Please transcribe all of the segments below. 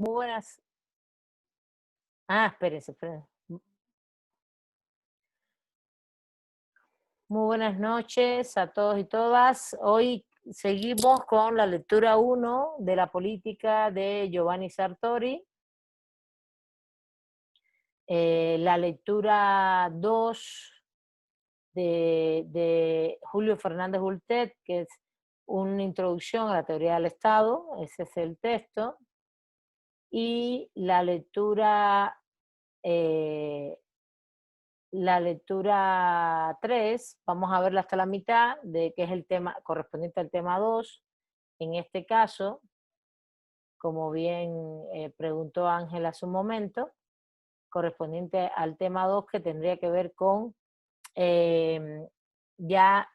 Muy buenas. Espérense, espérense. Muy buenas noches a todos y todas. Hoy seguimos con la lectura uno de la política de Giovanni Sartori, la lectura 2 de Julio Fernández Bultet, que es una introducción a la teoría del Estado, ese es el texto, y eh, la lectura 3 vamos a verla hasta la mitad, de que es el tema correspondiente al tema 2 en este caso, como bien preguntó Ángel hace un momento, correspondiente al tema 2 que tendría que ver con eh, ya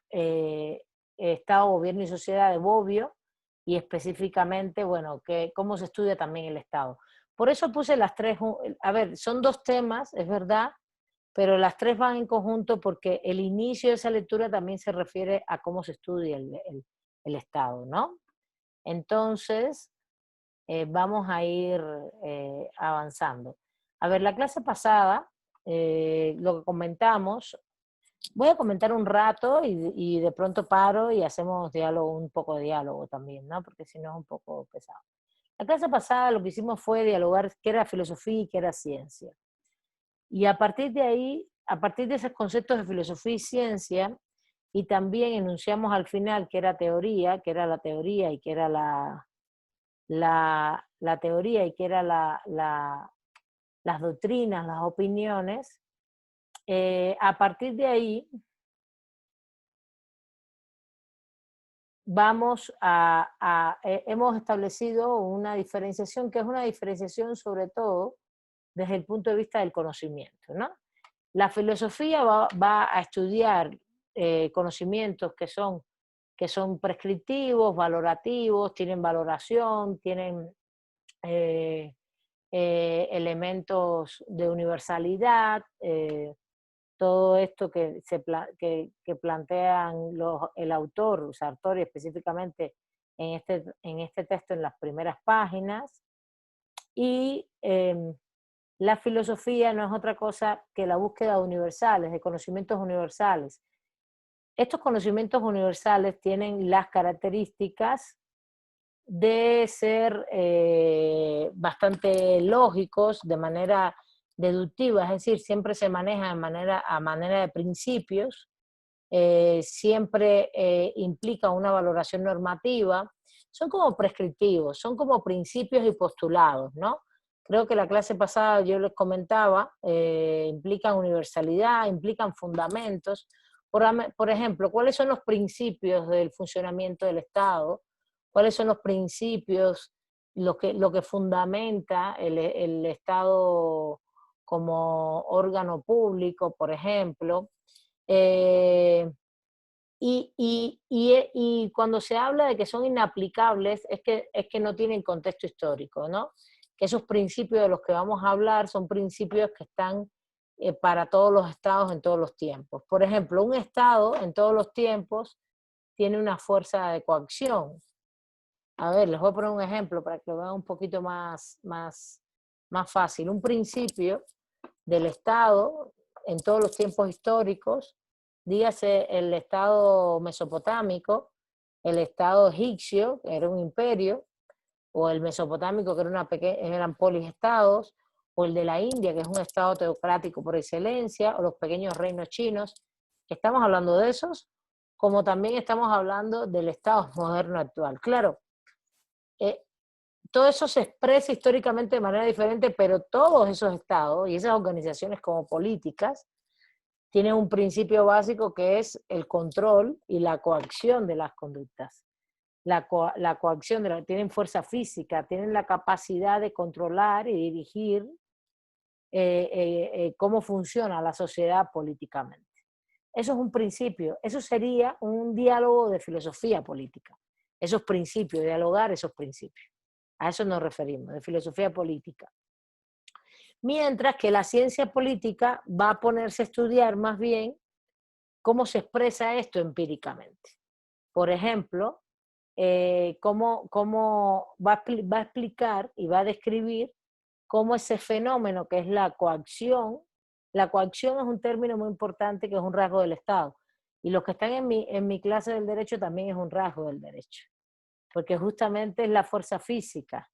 Estado, Gobierno y Sociedad de Bobbio, y específicamente, bueno, cómo se estudia también el Estado. Por eso puse las tres, a ver, son dos temas, es verdad, pero las tres van en conjunto porque el inicio de esa lectura también se refiere a cómo se estudia el Estado, ¿no? Entonces, vamos a ir avanzando. A ver, la clase pasada, lo que comentamos, voy a comentar un rato y de pronto paro y hacemos diálogo, un poco de diálogo también, ¿no? Porque si no es un poco pesado. La clase pasada lo que hicimos fue dialogar qué era filosofía y qué era ciencia. Y a partir de ahí, a partir de esos conceptos de filosofía y ciencia, y también enunciamos al final que era teoría, que era la teoría y que era la teoría y que era las doctrinas, las opiniones, a partir de ahí hemos establecido una diferenciación que es una diferenciación sobre todo desde el punto de vista del conocimiento, ¿no? La filosofía va a estudiar conocimientos que son prescriptivos, valorativos, tienen valoración, tienen eh, elementos de universalidad, todo esto que plantean el autor, Sartori específicamente en este texto en las primeras páginas, y la filosofía no es otra cosa que la búsqueda de universales, de conocimientos universales. Estos conocimientos universales tienen las características de ser bastante lógicos, de manera deductiva, es decir, siempre se maneja a manera de principios, siempre implica una valoración normativa, son como prescriptivos, son como principios y postulados, ¿no? Creo que la clase pasada yo les comentaba, implican universalidad, implican fundamentos. Por ejemplo, ¿cuáles son los principios del funcionamiento del Estado? ¿Cuáles son los principios, lo que fundamenta el Estado como órgano público, por ejemplo? Eh, y cuando se habla de que son inaplicables, es que no tienen contexto histórico, ¿no? Que esos principios de los que vamos a hablar son principios que están para todos los estados en todos los tiempos. Por ejemplo, un estado en todos los tiempos tiene una fuerza de coacción. A ver, les voy a poner un ejemplo para que lo vean un poquito más fácil. Un principio del estado en todos los tiempos históricos, dígase el estado mesopotámico, el estado egipcio, que era un imperio, o el mesopotámico, que eran polisestados, o el de la India, que es un estado teocrático por excelencia, o los pequeños reinos chinos. Estamos hablando de esos, como también estamos hablando del estado moderno actual. Claro, eh, todo eso se expresa históricamente de manera diferente, pero todos esos estados y esas organizaciones como políticas tienen un principio básico que es el control y la coacción de las conductas. La coacción tienen fuerza física, tienen la capacidad de controlar y dirigir cómo funciona la sociedad políticamente. Eso es un principio, eso sería un diálogo de filosofía política, esos principios, dialogar esos principios. A eso nos referimos, de filosofía política. Mientras que la ciencia política va a ponerse a estudiar más bien cómo se expresa esto empíricamente. Por ejemplo, cómo va a explicar y va a describir cómo ese fenómeno que es la coacción es un término muy importante que es un rasgo del Estado. Y los que están en mi clase del derecho también es un rasgo del derecho, porque justamente es la fuerza física.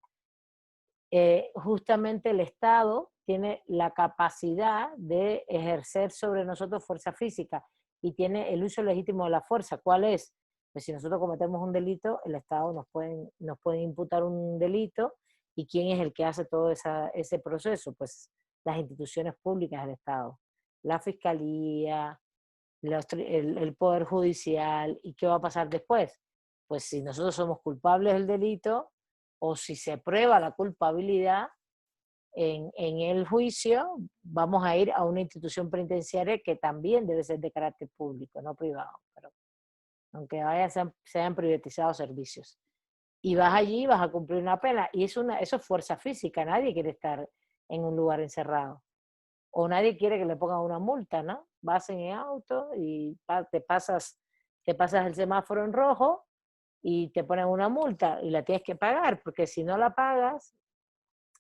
Justamente el Estado tiene la capacidad de ejercer sobre nosotros fuerza física y tiene el uso legítimo de la fuerza. ¿Cuál es? Pues si nosotros cometemos un delito, el Estado nos puede imputar un delito, y ¿quién es el que hace todo ese proceso? Pues las instituciones públicas del Estado, la Fiscalía, el Poder Judicial. ¿Y qué va a pasar después? Pues si nosotros somos culpables del delito, o si se prueba la culpabilidad en el juicio, vamos a ir a una institución penitenciaria que también debe ser de carácter público, no privado, pero aunque sean privatizados servicios. Y vas allí, vas a cumplir una pena, y eso es fuerza física. Nadie quiere estar en un lugar encerrado, o nadie quiere que le pongan una multa, ¿no? Vas en el auto y te pasas el semáforo en rojo y te ponen una multa y la tienes que pagar, porque si no la pagas,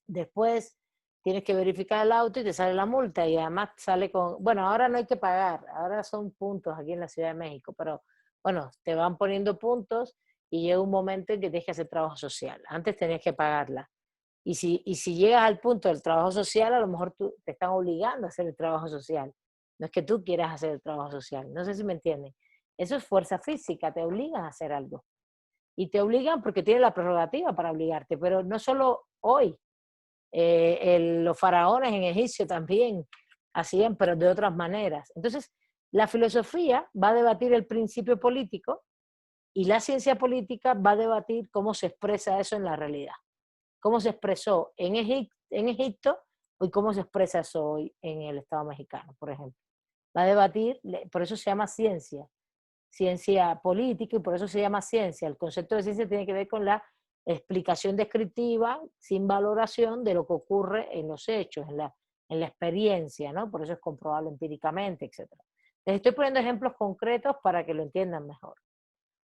después tienes que verificar el auto y te sale la multa, y además sale con, bueno, ahora no hay que pagar, ahora son puntos aquí en la Ciudad de México, pero bueno, te van poniendo puntos y llega un momento en que tienes que hacer trabajo social. Antes tenías que pagarla. Y si llegas al punto del trabajo social, a lo mejor te están obligando a hacer el trabajo social. No es que tú quieras hacer el trabajo social. No sé si me entienden. Eso es fuerza física, te obligan a hacer algo. Y te obligan porque tienen la prerrogativa para obligarte, pero no solo hoy. Los faraones en Egipcio también hacían, pero de otras maneras. Entonces, la filosofía va a debatir el principio político, y la ciencia política va a debatir cómo se expresa eso en la realidad. Cómo se expresó en Egipto y cómo se expresa eso hoy en el Estado mexicano, por ejemplo. Va a debatir, por eso se llama ciencia política, y por eso se llama ciencia. El concepto de ciencia tiene que ver con la explicación descriptiva sin valoración de lo que ocurre en los hechos, en la experiencia, ¿no? Por eso es comprobable empíricamente, etc. Les estoy poniendo ejemplos concretos para que lo entiendan mejor.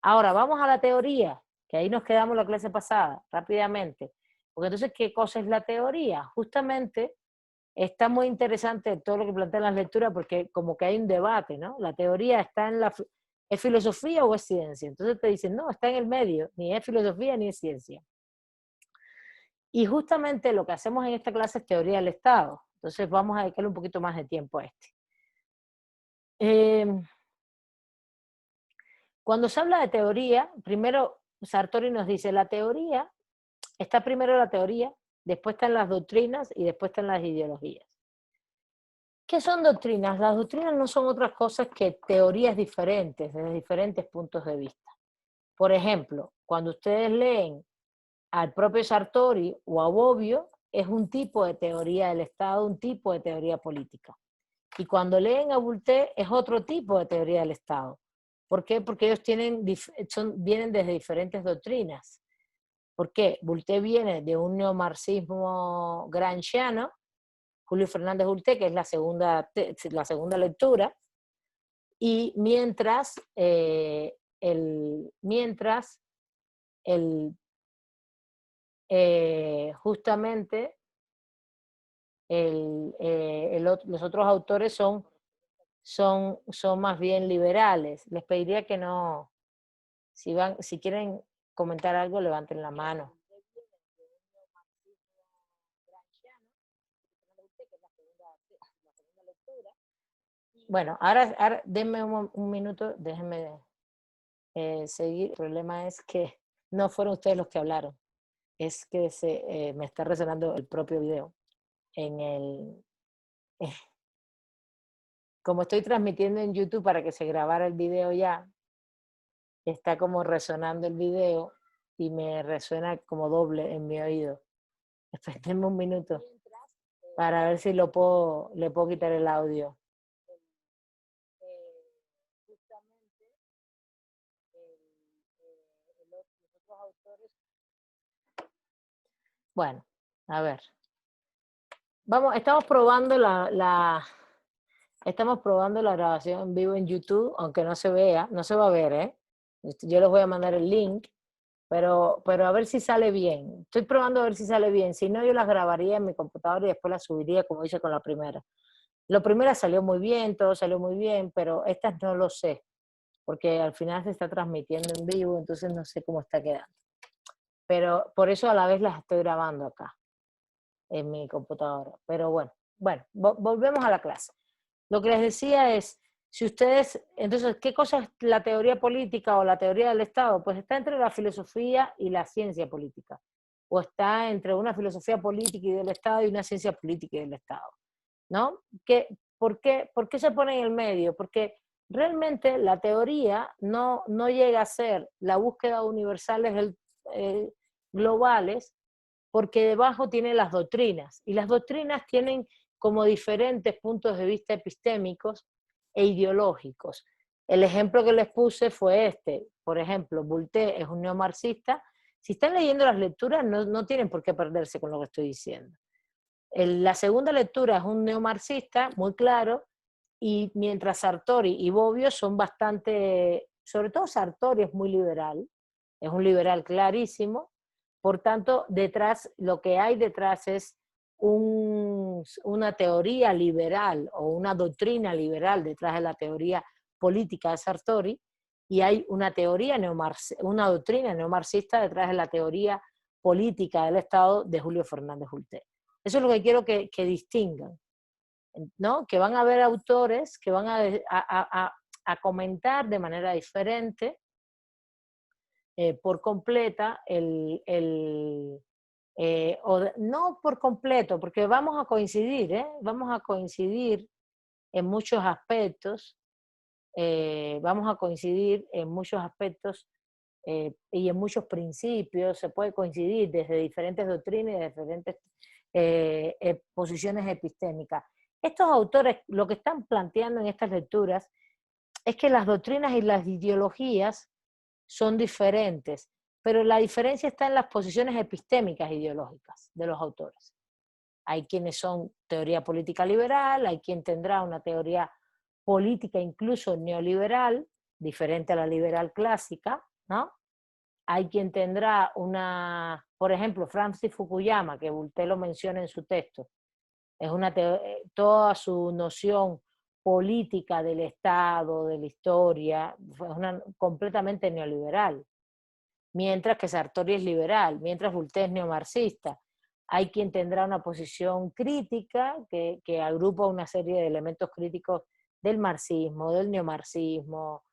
Ahora, vamos a la teoría, que ahí nos quedamos la clase pasada, rápidamente. Porque entonces, ¿qué cosa es la teoría? Justamente está muy interesante todo lo que plantean las lecturas, porque como que hay un debate, ¿no? La teoría está ¿es filosofía o es ciencia? Entonces te dicen, no, está en el medio, ni es filosofía ni es ciencia. Y justamente lo que hacemos en esta clase es teoría del Estado. Entonces vamos a dedicarle un poquito más de tiempo a este. Cuando se habla de teoría, primero Sartori nos dice, la teoría, está primero la teoría, después están las doctrinas y después están las ideologías. ¿Qué son doctrinas? Las doctrinas no son otras cosas que teorías diferentes, desde diferentes puntos de vista. Por ejemplo, cuando ustedes leen al propio Sartori o a Bobbio, es un tipo de teoría del Estado, un tipo de teoría política. Y cuando leen a Voltaire es otro tipo de teoría del Estado. ¿Por qué? Porque ellos vienen desde diferentes doctrinas. ¿Por qué? Voltaire viene de un neomarxismo gramsciano, Julio Fernández Voltaire, que es la segunda lectura, y mientras justamente los otros autores son más bien liberales. Les pediría que no, si quieren comentar algo, levanten la mano. Bueno, ahora denme un minuto, déjenme seguir. El problema es que no fueron ustedes los que hablaron, es que me está resonando el propio video. Como estoy transmitiendo en YouTube para que se grabara el video ya, está como resonando el video y me resuena como doble en mi oído. Espérenme un minuto para ver si le puedo quitar el audio. Bueno, a ver. Estamos probando estamos probando la grabación en vivo en YouTube, aunque no se vea, no se va a ver, ¿eh? Yo les voy a mandar el link pero a ver si sale bien. Estoy probando a ver si sale bien. Si no, yo las grabaría en mi computadora y después las subiría como hice con la primera. La primera salió muy bien, todo salió muy bien, pero estas no lo sé, porque al final se está transmitiendo en vivo, entonces no sé cómo está quedando. Pero por eso a la vez las estoy grabando acá, en mi computadora. Pero bueno, volvemos a la clase. Lo que les decía es, si ustedes, entonces, ¿qué cosa es la teoría política o la teoría del Estado? Pues está entre la filosofía y la ciencia política, o está entre una filosofía política y del Estado y una ciencia política y del Estado, ¿no? ¿Por qué se pone en el medio? Porque realmente la teoría no llega a ser la búsqueda de universales globales, porque debajo tiene las doctrinas, y las doctrinas tienen como diferentes puntos de vista epistémicos e ideológicos. El ejemplo que les puse fue este. Por ejemplo, Voltaire es un neomarxista. Si están leyendo las lecturas, no tienen por qué perderse con lo que estoy diciendo. La segunda lectura es un neomarxista, muy claro, y mientras Sartori y Bobbio son bastante, sobre todo Sartori es muy liberal, es un liberal clarísimo, por tanto, detrás, lo que hay detrás es una teoría liberal o una doctrina liberal detrás de la teoría política de Sartori, y hay una teoría una doctrina neomarxista detrás de la teoría política del Estado de Julio Fernández Voltaire. Eso es lo que quiero que distingan, ¿no? Que van a haber autores que van a comentar de manera diferente, por completa, no por completo, porque vamos a coincidir, vamos a coincidir en muchos aspectos, vamos a coincidir en muchos aspectos y en muchos principios, se puede coincidir desde diferentes doctrinas y de diferentes posiciones epistémicas. Estos autores lo que están planteando en estas lecturas es que las doctrinas y las ideologías son diferentes, pero la diferencia está en las posiciones epistémicas ideológicas de los autores. Hay quienes son teoría política liberal, hay quien tendrá una teoría política incluso neoliberal, diferente a la liberal clásica, ¿no? Hay quien tendrá una, por ejemplo, Francis Fukuyama, que Voltaire lo menciona en su texto, es toda su noción política del Estado, de la historia, es completamente neoliberal, mientras que Sartori es liberal, mientras Voltaire es neomarxista. Hay quien tendrá una posición crítica que agrupa una serie de elementos críticos del marxismo, del neomarxismo,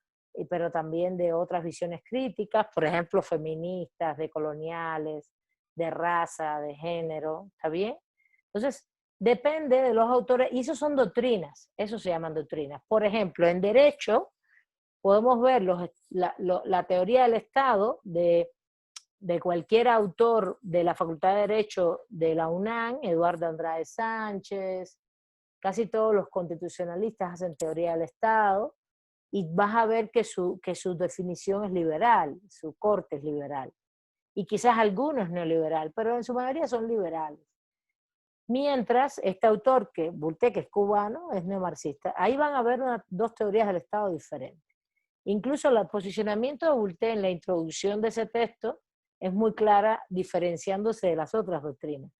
pero también de otras visiones críticas, por ejemplo, feministas, decoloniales, de raza, de género, ¿está bien? Entonces, depende de los autores, y eso son doctrinas, eso se llaman doctrinas. Por ejemplo, en derecho podemos ver la teoría del Estado de cualquier autor de la Facultad de Derecho de la UNAM, Eduardo Andrade Sánchez, casi todos los constitucionalistas hacen teoría del Estado, y vas a ver que su definición es liberal, su corte es liberal, y quizás algunos neoliberal, pero en su mayoría son liberales. Mientras este autor, Voltaire, que es cubano, es neomarxista. Ahí van a ver dos teorías del Estado diferentes. Incluso el posicionamiento de Voltaire en la introducción de ese texto es muy clara, diferenciándose de las otras doctrinas.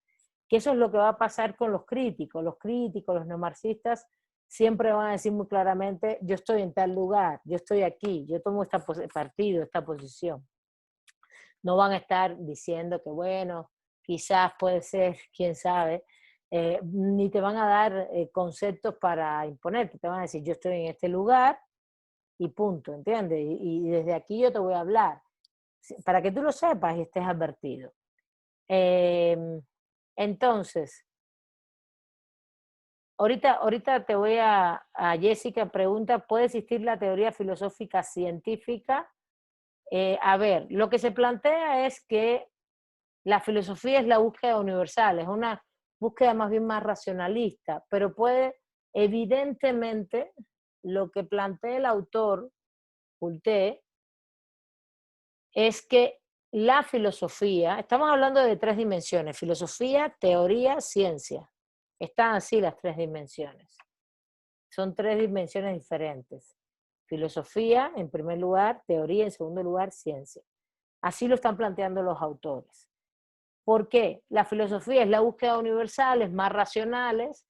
Que eso es lo que va a pasar con los críticos. Los críticos, los neomarxistas, siempre van a decir muy claramente, yo estoy en tal lugar, yo estoy aquí, yo tomo este partido, esta posición. No van a estar diciendo que, bueno, quizás puede ser, quién sabe, ni te van a dar conceptos para imponerte, te van a decir, yo estoy en este lugar y punto, ¿entiendes? Y desde aquí yo te voy a hablar, para que tú lo sepas y estés advertido. Entonces, ahorita te voy a Jessica pregunta, ¿puede existir la teoría filosófica científica? A ver, lo que se plantea es que la filosofía es la búsqueda universal, es una búsqueda más bien más racionalista, pero evidentemente, lo que plantea el autor, Voltaire, es que la filosofía, estamos hablando de tres dimensiones, filosofía, teoría, ciencia. Están así las tres dimensiones. Son tres dimensiones diferentes. Filosofía, en primer lugar, teoría, en segundo lugar, ciencia. Así lo están planteando los autores. ¿Por qué? La filosofía es la búsqueda de universales más racionales.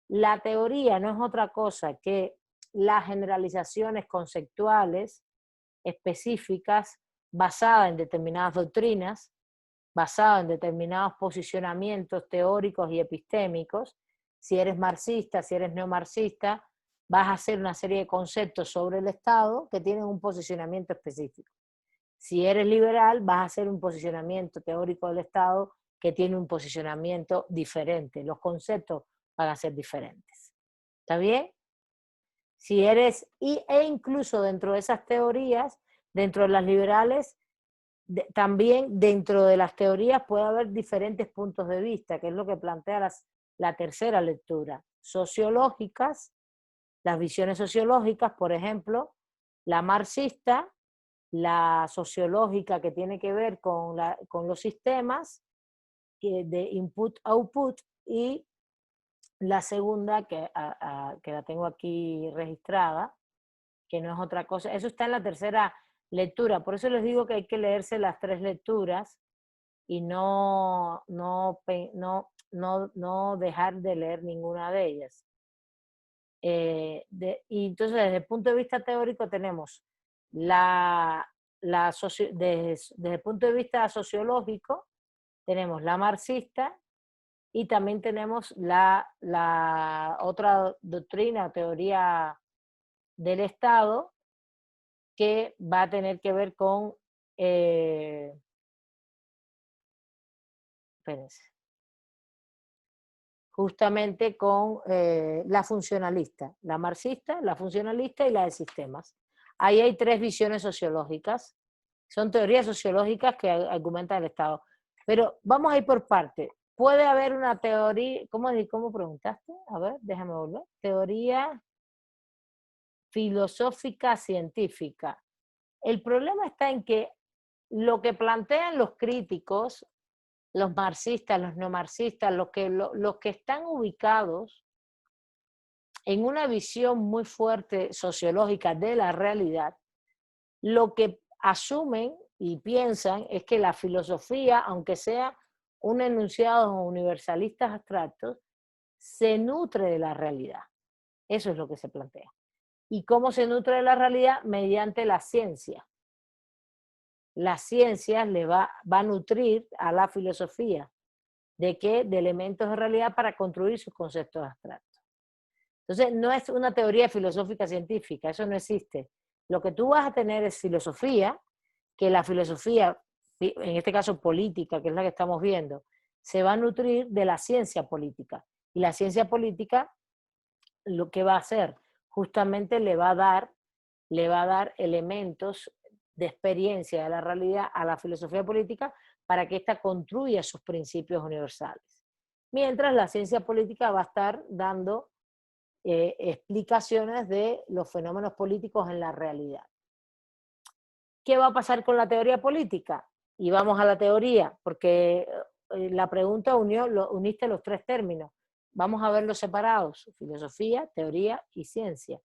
La teoría no es otra cosa que las generalizaciones conceptuales específicas basadas en determinadas doctrinas, basadas en determinados posicionamientos teóricos y epistémicos. Si eres marxista, si eres neomarxista, vas a hacer una serie de conceptos sobre el Estado que tienen un posicionamiento específico. Si eres liberal, vas a hacer un posicionamiento teórico del Estado que tiene un posicionamiento diferente. Los conceptos van a ser diferentes. ¿Está bien? Si eres, e incluso dentro de esas teorías, dentro de las liberales, también dentro de las teorías puede haber diferentes puntos de vista, que es lo que plantea la tercera lectura. Sociológicas, las visiones sociológicas, por ejemplo, la marxista, la sociológica que tiene que ver con los sistemas de input-output, y la segunda, que la tengo aquí registrada, que no es otra cosa. Eso está en la tercera lectura. Por eso les digo que hay que leerse las tres lecturas y no dejar de leer ninguna de ellas. Y entonces, desde el punto de vista teórico, tenemos desde el punto de vista sociológico, tenemos la marxista, y también tenemos la otra doctrina, teoría del Estado, que va a tener que ver con, espérense, justamente con la funcionalista, la marxista, la funcionalista y la de sistemas. Ahí hay tres visiones sociológicas, son teorías sociológicas que argumentan el Estado. Pero vamos a ir por parte. Puede haber una teoría, ¿cómo preguntaste? A ver, déjame volver. Teoría filosófica científica. El problema está en que lo que plantean los críticos, los marxistas, los neomarxistas, los que están ubicados en una visión muy fuerte sociológica de la realidad, lo que asumen y piensan es que la filosofía, aunque sea un enunciado universalistas abstractos, se nutre de la realidad. Eso es lo que se plantea. ¿Y cómo se nutre de la realidad? Mediante la ciencia. La ciencia le va a nutrir a la filosofía. ¿De qué? De elementos de realidad para construir sus conceptos abstractos. Entonces, no es una teoría filosófica científica, eso no existe. Lo que tú vas a tener es filosofía, que la filosofía, en este caso política, que es la que estamos viendo, se va a nutrir de la ciencia política. Y la ciencia política lo que va a hacer, justamente le va a dar elementos de experiencia de la realidad a la filosofía política para que ésta construya sus principios universales. Mientras la ciencia política va a estar dando explicaciones de los fenómenos políticos en la realidad. ¿Qué va a pasar con la teoría política? Y vamos a la teoría, porque la pregunta uniste los tres términos. Vamos a verlos separados, filosofía, teoría y ciencia.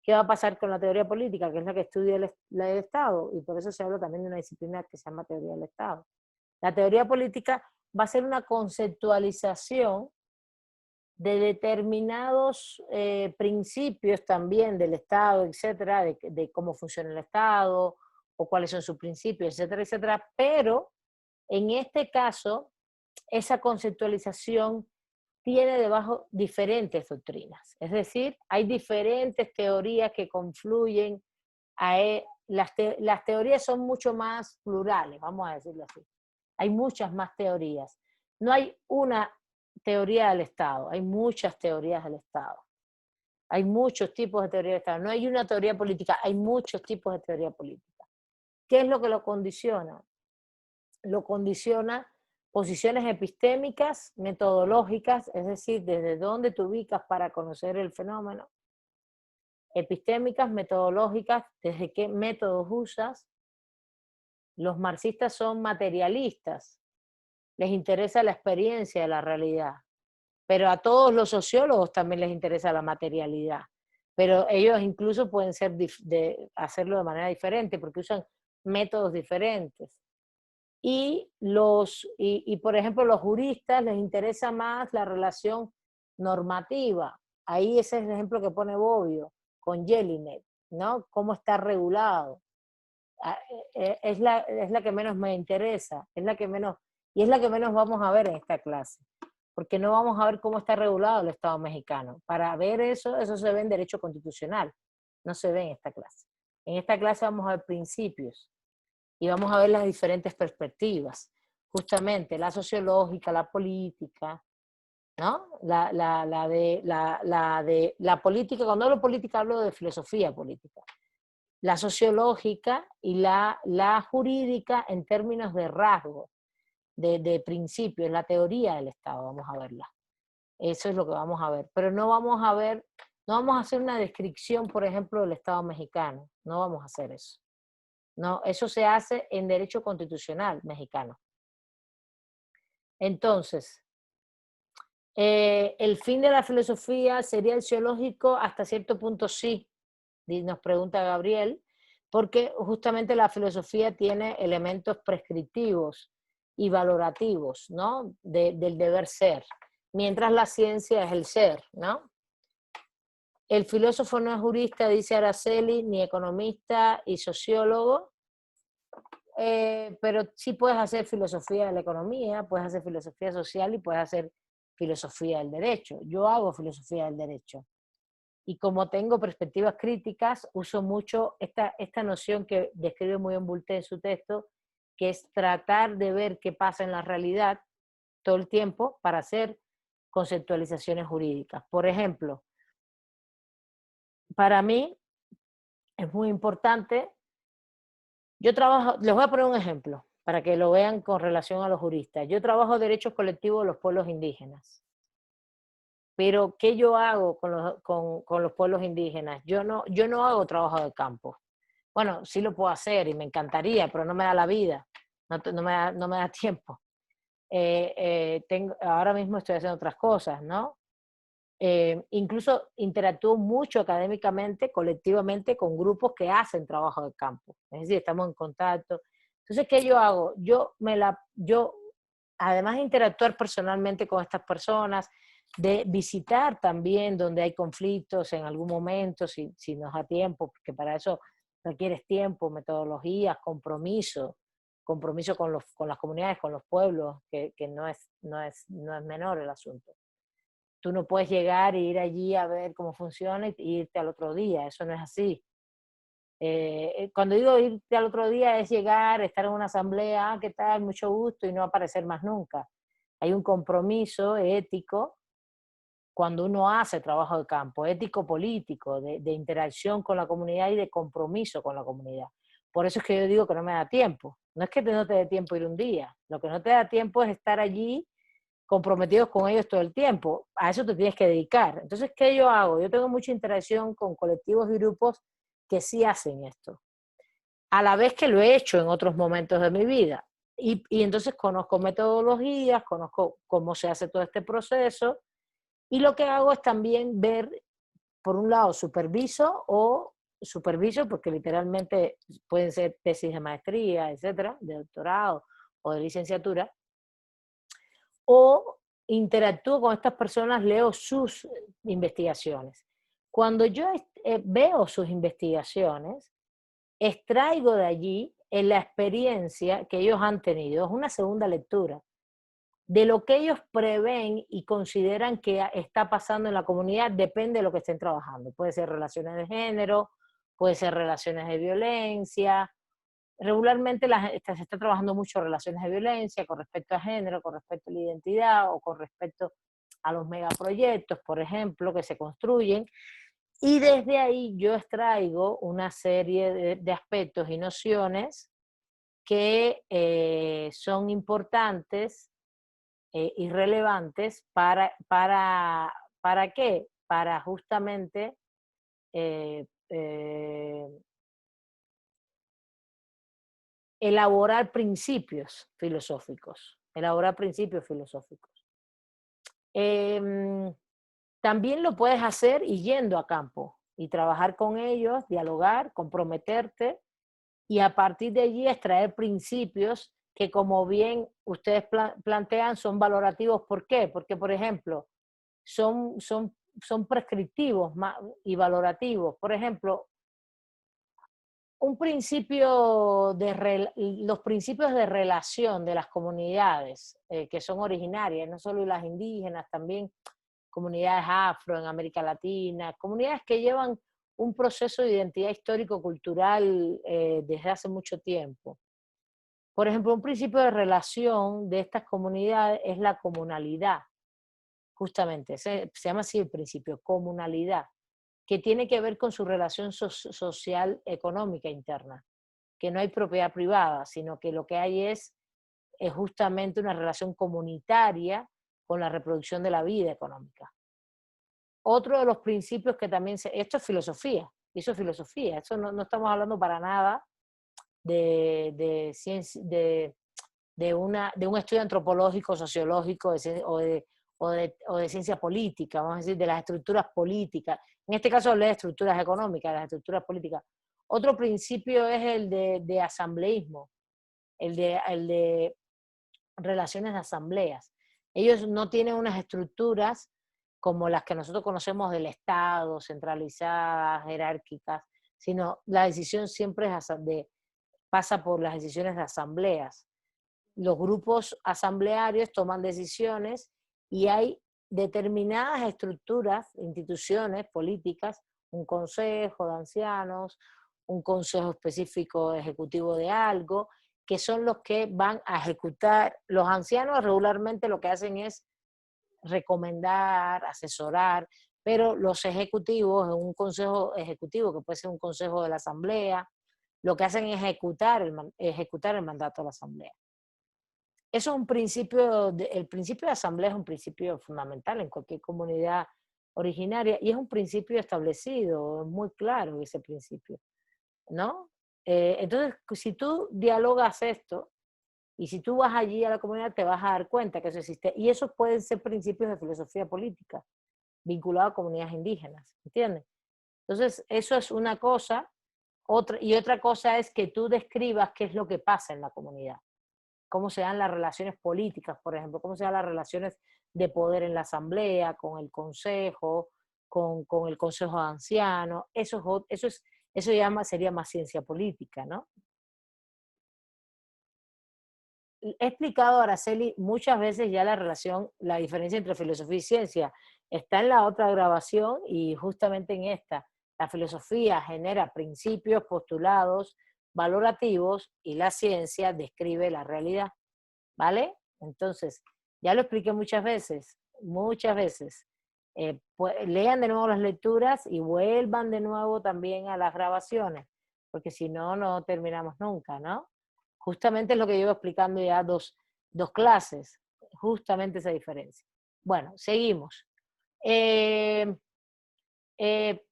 ¿Qué va a pasar con la teoría política, que es la que estudia el Estado? Y por eso se habla también de una disciplina que se llama teoría del Estado. La teoría política va a ser una conceptualización de determinados principios también del Estado, etcétera, de cómo funciona el Estado, o cuáles son sus principios, etcétera, etcétera, pero en este caso, esa conceptualización tiene debajo diferentes doctrinas, es decir, hay diferentes teorías que confluyen, las teorías son mucho más plurales, vamos a decirlo así, hay muchas más teorías, no hay una teoría del Estado, hay muchas teorías del Estado, hay muchos tipos de teoría del Estado, no hay una teoría política, hay muchos tipos de teoría política. ¿Qué es lo que lo condiciona? Lo condiciona posiciones epistémicas, metodológicas, es decir, desde dónde te ubicas para conocer el fenómeno, epistémicas, metodológicas, desde qué métodos usas. Los marxistas son materialistas, les interesa la experiencia de la realidad, pero a todos los sociólogos también les interesa la materialidad, pero ellos incluso pueden hacerlo de manera diferente porque usan métodos diferentes. Y por ejemplo, los juristas les interesa más la relación normativa. Ahí ese es el ejemplo que pone Bobbio con Jelinek, ¿no? Cómo está regulado. Es la que menos me interesa, es la que menos, y es la que menos vamos a ver en esta clase, porque no vamos a ver cómo está regulado el Estado mexicano. Para ver eso se ve en derecho constitucional, no se ve en esta clase. En esta clase vamos a ver principios, y vamos a ver las diferentes perspectivas, justamente la sociológica, la política, ¿no? La política, cuando hablo política hablo de filosofía política, la sociológica y la jurídica en términos de rasgos, de principios, la teoría del Estado, vamos a verla. Eso es lo que vamos a ver, pero no vamos a ver, no vamos a hacer una descripción, por ejemplo, del Estado mexicano, no vamos a hacer eso. No, eso se hace en derecho constitucional mexicano. Entonces, el fin de la filosofía sería el sociológico, hasta cierto punto sí, nos pregunta Gabriel, porque justamente la filosofía tiene elementos prescriptivos y valorativos, ¿no? Del deber ser, mientras la ciencia es el ser, ¿no? El filósofo no es jurista, dice Araceli, ni economista y sociólogo, pero sí puedes hacer filosofía de la economía, puedes hacer filosofía social y puedes hacer filosofía del derecho. Yo hago filosofía del derecho. Y como tengo perspectivas críticas, uso mucho esta noción que describe muy bien Bulté en su texto, que es tratar de ver qué pasa en la realidad todo el tiempo para hacer conceptualizaciones jurídicas. Por ejemplo, para mí es muy importante, yo trabajo, les voy a poner un ejemplo para que lo vean con relación a los juristas. Yo trabajo derechos colectivos de los pueblos indígenas. Pero, ¿qué yo hago con los pueblos indígenas? Yo no hago trabajo de campo. Bueno, sí lo puedo hacer y me encantaría, pero no me da la vida, no me da tiempo. Ahora mismo estoy haciendo otras cosas, ¿no? Incluso interactúo mucho académicamente, colectivamente, con grupos que hacen trabajo de campo. Es decir, estamos en contacto. Entonces, ¿qué yo hago? Además de interactuar personalmente con estas personas, de visitar también donde hay conflictos en algún momento, si nos da tiempo, porque para eso requieres tiempo, metodologías, compromiso con las comunidades, con los pueblos, que no es menor el asunto. Tú no puedes llegar e ir allí a ver cómo funciona y irte al otro día, eso no es así. Cuando digo irte al otro día es llegar, estar en una asamblea, ¿qué tal? Mucho gusto, y no aparecer más nunca. Hay un compromiso ético cuando uno hace trabajo de campo, ético-político, de interacción con la comunidad y de compromiso con la comunidad. Por eso es que yo digo que no me da tiempo. No es que no te dé tiempo ir un día, lo que no te da tiempo es estar allí comprometidos con ellos todo el tiempo. A eso te tienes que dedicar. Entonces, ¿qué yo hago? Yo tengo mucha interacción con colectivos y grupos que sí hacen esto, a la vez que lo he hecho en otros momentos de mi vida. Y entonces conozco metodologías, conozco cómo se hace todo este proceso, y lo que hago es también ver, por un lado, superviso, porque literalmente pueden ser tesis de maestría, etcétera, de doctorado o de licenciatura, o interactúo con estas personas, leo sus investigaciones. Cuando yo veo sus investigaciones, extraigo de allí en la experiencia que ellos han tenido, es una segunda lectura, de lo que ellos prevén y consideran que está pasando en la comunidad, depende de lo que estén trabajando. Puede ser relaciones de género, puede ser relaciones de violencia. Regularmente se está trabajando mucho relaciones de violencia con respecto a género, con respecto a la identidad o con respecto a los megaproyectos, por ejemplo, que se construyen. Y desde ahí yo extraigo una serie de aspectos y nociones que son importantes y relevantes ¿para qué? Para justamente eh, eh, elaborar principios filosóficos, también lo puedes hacer y yendo a campo y trabajar con ellos, dialogar, comprometerte y a partir de allí extraer principios que, como bien ustedes plantean, son valorativos. ¿Por qué? Porque, por ejemplo, son prescriptivos y valorativos. Por ejemplo, un principio los principios de relación de las comunidades que son originarias, no solo las indígenas, también comunidades afro en América Latina, comunidades que llevan un proceso de identidad histórico-cultural desde hace mucho tiempo. Por ejemplo, un principio de relación de estas comunidades es la comunalidad, justamente, se llama así el principio, comunalidad, que tiene que ver con su relación social económica interna, que no hay propiedad privada, sino que lo que hay es justamente una relación comunitaria con la reproducción de la vida económica. Otro de los principios que también esto es filosofía, eso no estamos hablando para nada de ciencia, de un estudio antropológico, sociológico o de ciencia política, vamos a decir, de las estructuras políticas. En este caso hablé de estructuras económicas, de las estructuras políticas. Otro principio es el de asambleísmo, el de relaciones de asambleas. Ellos no tienen unas estructuras como las que nosotros conocemos del Estado, centralizadas, jerárquicas, sino la decisión siempre pasa por las decisiones de asambleas. Los grupos asamblearios toman decisiones y hay determinadas estructuras, instituciones políticas, un consejo de ancianos, un consejo específico ejecutivo de algo, que son los que van a ejecutar. Los ancianos regularmente lo que hacen es recomendar, asesorar, pero los ejecutivos, en un consejo ejecutivo, que puede ser un consejo de la asamblea, lo que hacen es ejecutar el mandato de la asamblea. Eso es un principio, el principio de asamblea es un principio fundamental en cualquier comunidad originaria y es un principio establecido, muy claro ese principio, ¿no? Entonces, si tú dialogas esto y si tú vas allí a la comunidad te vas a dar cuenta que eso existe. Y esos pueden ser principios de filosofía política vinculados a comunidades indígenas, ¿entiendes? Entonces, eso es una cosa, y otra cosa es que tú describas qué es lo que pasa en la comunidad, cómo se dan las relaciones políticas, por ejemplo, cómo se dan las relaciones de poder en la asamblea, con el consejo, con el consejo de ancianos, eso sería más ciencia política, ¿no? He explicado, Araceli, muchas veces ya la relación, la diferencia entre filosofía y ciencia. Está en la otra grabación y justamente en esta. La filosofía genera principios, postulados, valorativos y la ciencia describe la realidad. ¿Vale? Entonces, ya lo expliqué muchas veces, muchas veces. Lean de nuevo las lecturas y vuelvan de nuevo también a las grabaciones, porque si no, no terminamos nunca, ¿no? Justamente es lo que llevo explicando ya dos clases, justamente esa diferencia. Bueno, seguimos. Eh, eh,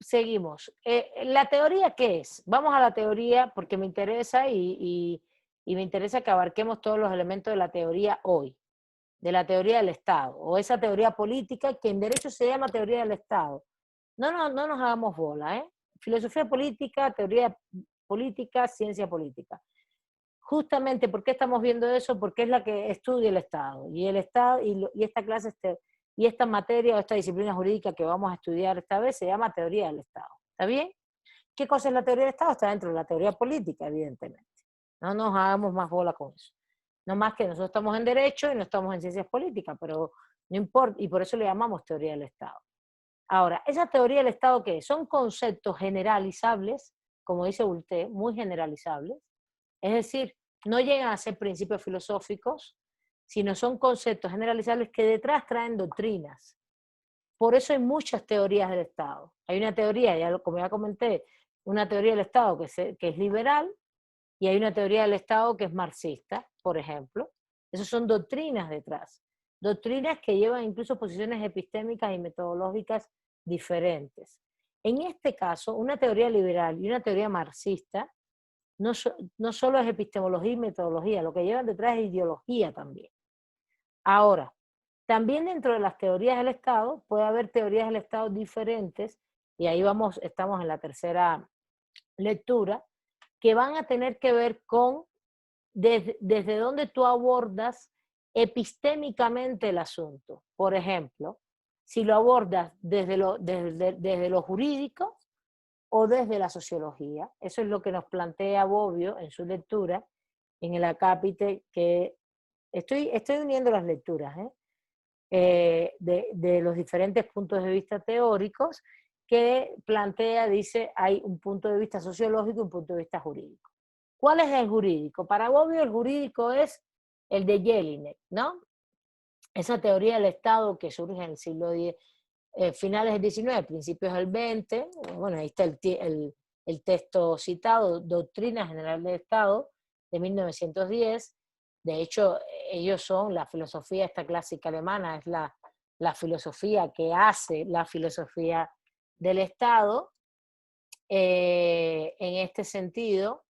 seguimos. ¿La teoría qué es? Vamos a la teoría porque me interesa y me interesa que abarquemos todos los elementos de la teoría hoy, de la teoría del Estado, o esa teoría política que en derecho se llama teoría del Estado. No nos hagamos bola, ¿eh? Filosofía política, teoría política, ciencia política. Justamente, ¿por qué estamos viendo eso? Porque es la que estudia el Estado. Y el Estado, y esta clase, y esta materia o esta disciplina jurídica que vamos a estudiar esta vez se llama teoría del Estado. ¿Está bien? ¿Qué cosa es la teoría del Estado? Está dentro de la teoría política, evidentemente. No nos hagamos más bola con eso. No más que nosotros estamos en derecho y no estamos en ciencias políticas, pero no importa, y por eso le llamamos teoría del Estado. Ahora, esa teoría del Estado, ¿qué es? Son conceptos generalizables, como dice Voltaire, muy generalizables, es decir, no llegan a ser principios filosóficos, sino son conceptos generalizables que detrás traen doctrinas. Por eso hay muchas teorías del Estado. Hay una teoría, como ya comenté, una teoría del Estado que es liberal, y hay una teoría del Estado que es marxista, por ejemplo. Esas son doctrinas detrás. Doctrinas que llevan incluso posiciones epistémicas y metodológicas diferentes. En este caso, una teoría liberal y una teoría marxista no solo es epistemología y metodología, lo que llevan detrás es ideología también. Ahora, también dentro de las teorías del Estado puede haber teorías del Estado diferentes, y ahí estamos en la tercera lectura, que van a tener que ver con desde dónde tú abordas epistémicamente el asunto. Por ejemplo, si lo abordas desde lo jurídico o desde la sociología. Eso es lo que nos plantea Bobbio en su lectura, en el acápite que estoy uniendo las lecturas, de los diferentes puntos de vista teóricos que plantea, dice, hay un punto de vista sociológico y un punto de vista jurídico. ¿Cuál es el jurídico? Para Bobbio el jurídico es el de Jelinek, ¿no? Esa teoría del Estado que surge en el siglo X, finales del XIX, principios del XX, bueno, ahí está el texto citado, Doctrina General del Estado, de 1910. De hecho, ellos son la filosofía esta clásica alemana, es la filosofía que hace la filosofía del Estado. En este sentido,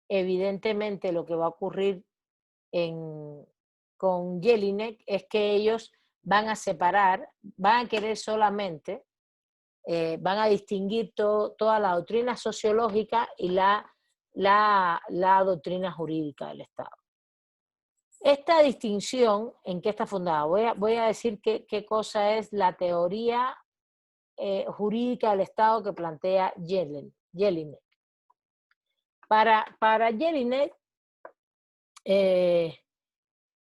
evidentemente lo que va a ocurrir con Jelinek es que ellos van a separar, van a querer solamente, van a distinguir toda la doctrina sociológica y la doctrina jurídica del Estado. Esta distinción, ¿en qué está fundada? Voy a decir qué cosa es la teoría jurídica del Estado que plantea Jelinek. Para Jelinek,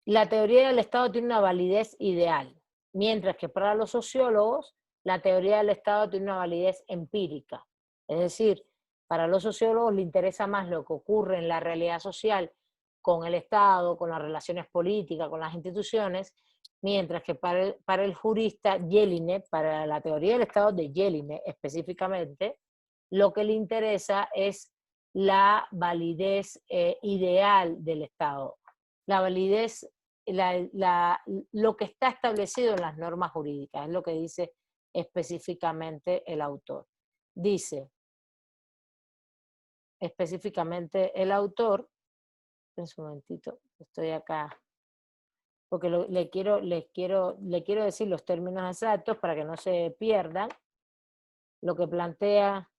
la teoría del Estado tiene una validez ideal, mientras que para los sociólogos la teoría del Estado tiene una validez empírica. Es decir, para los sociólogos les interesa más lo que ocurre en la realidad social con el Estado, con las relaciones políticas, con las instituciones, mientras que para el jurista Jelinek, para la teoría del Estado de Jelinek específicamente, lo que le interesa es la validez ideal del Estado, la validez, lo que está establecido en las normas jurídicas, es lo que dice específicamente el autor. Dice específicamente el autor, un momentito, estoy acá, porque le quiero decir los términos exactos para que no se pierdan, lo que plantea,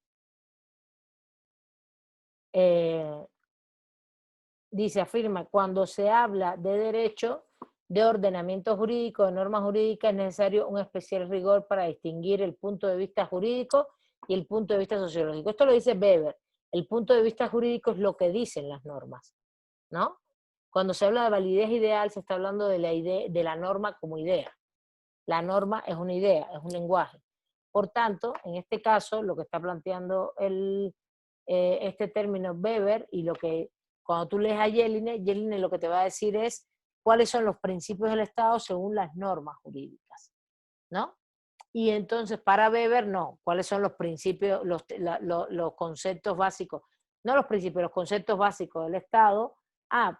dice, afirma, cuando se habla de derecho, de ordenamiento jurídico, de normas jurídicas, es necesario un especial rigor para distinguir el punto de vista jurídico y el punto de vista sociológico. Esto lo dice Weber. El punto de vista jurídico es lo que dicen las normas, ¿no? Cuando se habla de validez ideal, se está hablando de la norma como idea. La norma es una idea, es un lenguaje. Por tanto, en este caso, lo que está planteando este término Weber, y lo que cuando tú lees a Jelinek lo que te va a decir es cuáles son los principios del Estado según las normas jurídicas, ¿no? Y entonces para Weber no, cuáles son los principios, los conceptos básicos, no los principios, los conceptos básicos del Estado,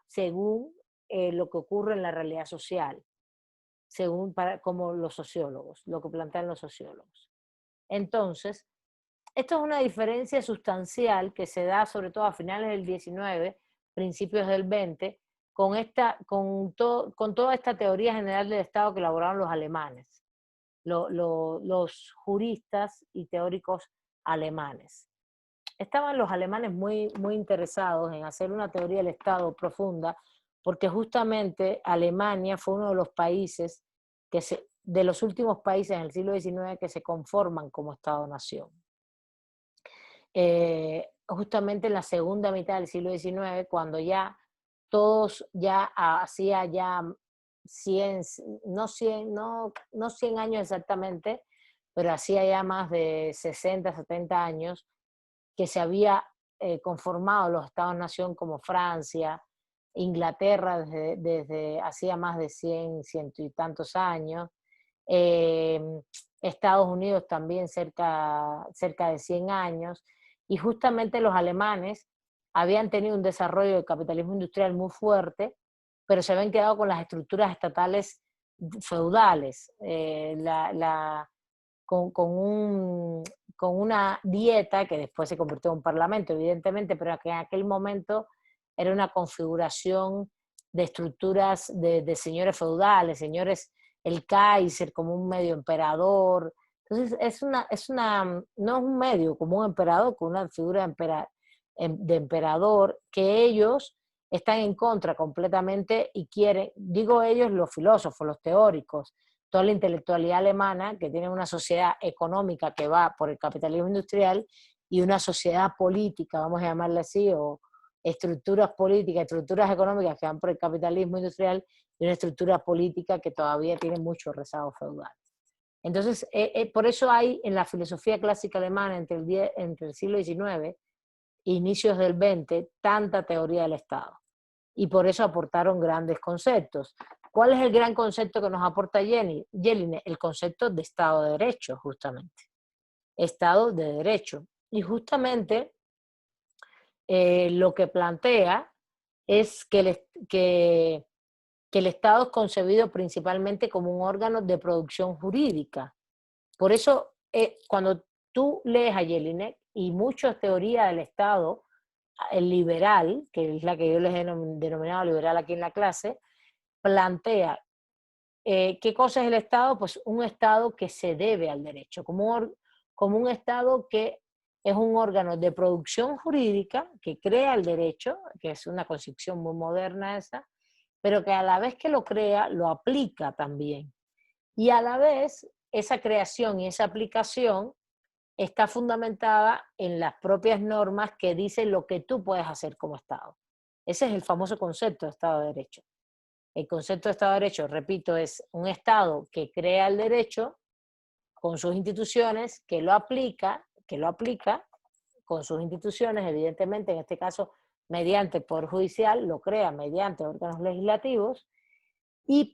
según lo que ocurre en la realidad social, según como los sociólogos, lo que plantean los sociólogos. Entonces, esto es una diferencia sustancial que se da sobre todo a finales del 19, principios del 20, con toda esta teoría general del Estado que elaboraron los alemanes, los juristas y teóricos alemanes. Estaban los alemanes muy interesados en hacer una teoría del Estado profunda, porque justamente Alemania fue uno de los países, de los últimos países en el siglo XIX que se conforman como Estado-nación. Justamente en la segunda mitad del siglo XIX, cuando ya todos hacía ya 100, no 100 años exactamente, pero hacía ya más de 60, 70 años que se había conformado los Estados-nación como Francia, Inglaterra desde hacía más de 100 y tantos años, Estados Unidos también cerca de 100 años, y justamente los alemanes habían tenido un desarrollo del capitalismo industrial muy fuerte, pero se habían quedado con las estructuras estatales feudales, con una dieta que después se convirtió en un parlamento, evidentemente, pero que en aquel momento era una configuración de estructuras de señores feudales, el Kaiser como un medio emperador. Entonces no es un medio como un emperador con una figura de emperador, que ellos están en contra completamente y quieren, digo ellos, los filósofos, los teóricos, toda la intelectualidad alemana, que tiene una sociedad económica que va por el capitalismo industrial y una sociedad política, vamos a llamarla así, o estructuras políticas, estructuras económicas que van por el capitalismo industrial y una estructura política que todavía tiene mucho rezago feudal. Entonces, por eso hay en la filosofía clásica alemana entre el siglo XIX e inicios del XX tanta teoría del Estado. Y por eso aportaron grandes conceptos. ¿Cuál es el gran concepto que nos aporta Jelinek? El concepto de Estado de Derecho, justamente. Estado de Derecho. Y justamente lo que plantea es que el Estado es concebido principalmente como un órgano de producción jurídica. Por eso, cuando tú lees a Jelinek y muchas teorías del Estado, el liberal, que es la que yo les he denominado liberal aquí en la clase, plantea ¿qué cosa es el Estado? Pues un Estado que se debe al derecho, como un Estado que es un órgano de producción jurídica que crea el derecho, que es una concepción muy moderna esa, pero que a la vez que lo crea, lo aplica también. Y a la vez, esa creación y esa aplicación está fundamentada en las propias normas que dicen lo que tú puedes hacer como Estado. Ese es el famoso concepto de Estado de Derecho. El concepto de Estado de Derecho, repito, es un Estado que crea el derecho con sus instituciones, que lo aplica con sus instituciones, evidentemente, en este caso, mediante Poder Judicial, lo crea mediante órganos legislativos,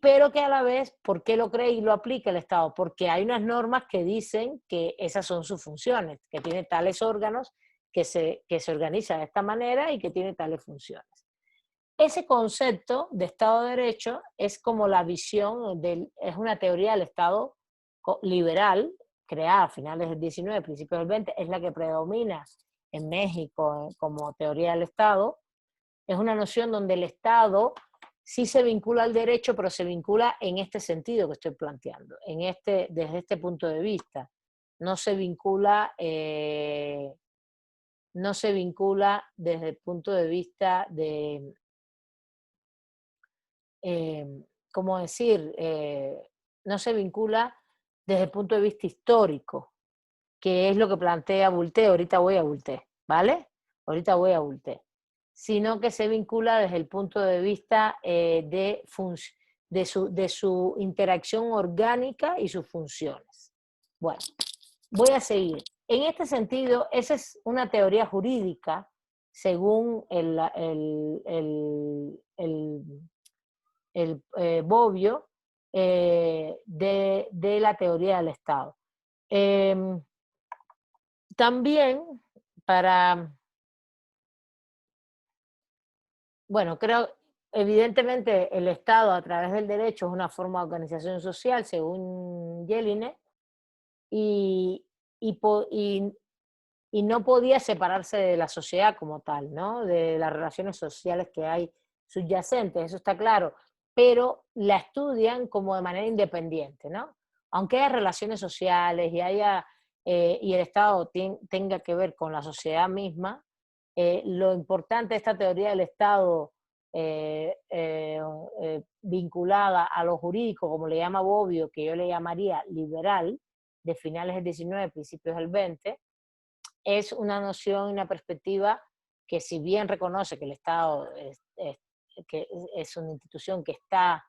pero que a la vez, ¿por qué lo cree y lo aplica el Estado? Porque hay unas normas que dicen que esas son sus funciones, que tiene tales órganos que se organizan de esta manera y que tiene tales funciones. Ese concepto de Estado de Derecho es como la visión, es una teoría del Estado liberal, creada a finales del 19, principios del 20, es la que predomina en México como teoría del Estado. Es una noción donde el Estado sí se vincula al derecho, pero se vincula en este sentido que estoy planteando, desde este punto de vista. No se vincula, no se vincula desde el punto de vista de, ¿cómo decir? No se vincula desde el punto de vista histórico, que es lo que plantea Voltaire. Ahorita voy a Voltaire, ¿vale? Ahorita voy a Voltaire. Sino que se vincula desde el punto de vista de su interacción orgánica y sus funciones. Bueno, voy a seguir. En este sentido, esa es una teoría jurídica según Bobbio de la teoría del Estado. También para, bueno, creo, evidentemente el Estado a través del derecho es una forma de organización social, según Jelinek, y, y, y no podía separarse de la sociedad como tal, ¿no? De las relaciones sociales que hay subyacentes, eso está claro, pero la estudian como de manera independiente, ¿no? Aunque haya relaciones sociales y el Estado tenga que ver con la sociedad misma, lo importante de esta teoría del Estado vinculada a lo jurídico, como le llama Bobbio, que yo le llamaría liberal, de finales del 19, principios del 20, es una noción y una perspectiva que, si bien reconoce que el Estado que es una institución que está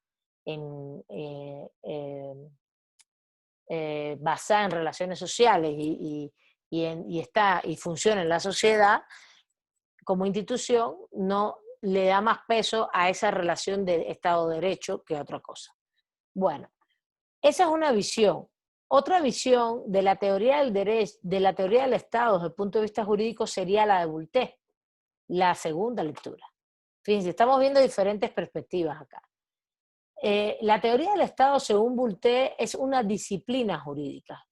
basada en relaciones sociales y funciona en la sociedad, como institución no le da más peso a esa relación de Estado de Derecho que a otra cosa. Bueno, esa es una visión. Otra visión de la teoría del derecho, de la teoría del Estado desde el punto de vista jurídico sería la de Voltaire, la segunda lectura. Fíjense, estamos viendo diferentes perspectivas acá. La teoría del Estado, según Voltaire, es una disciplina jurídica.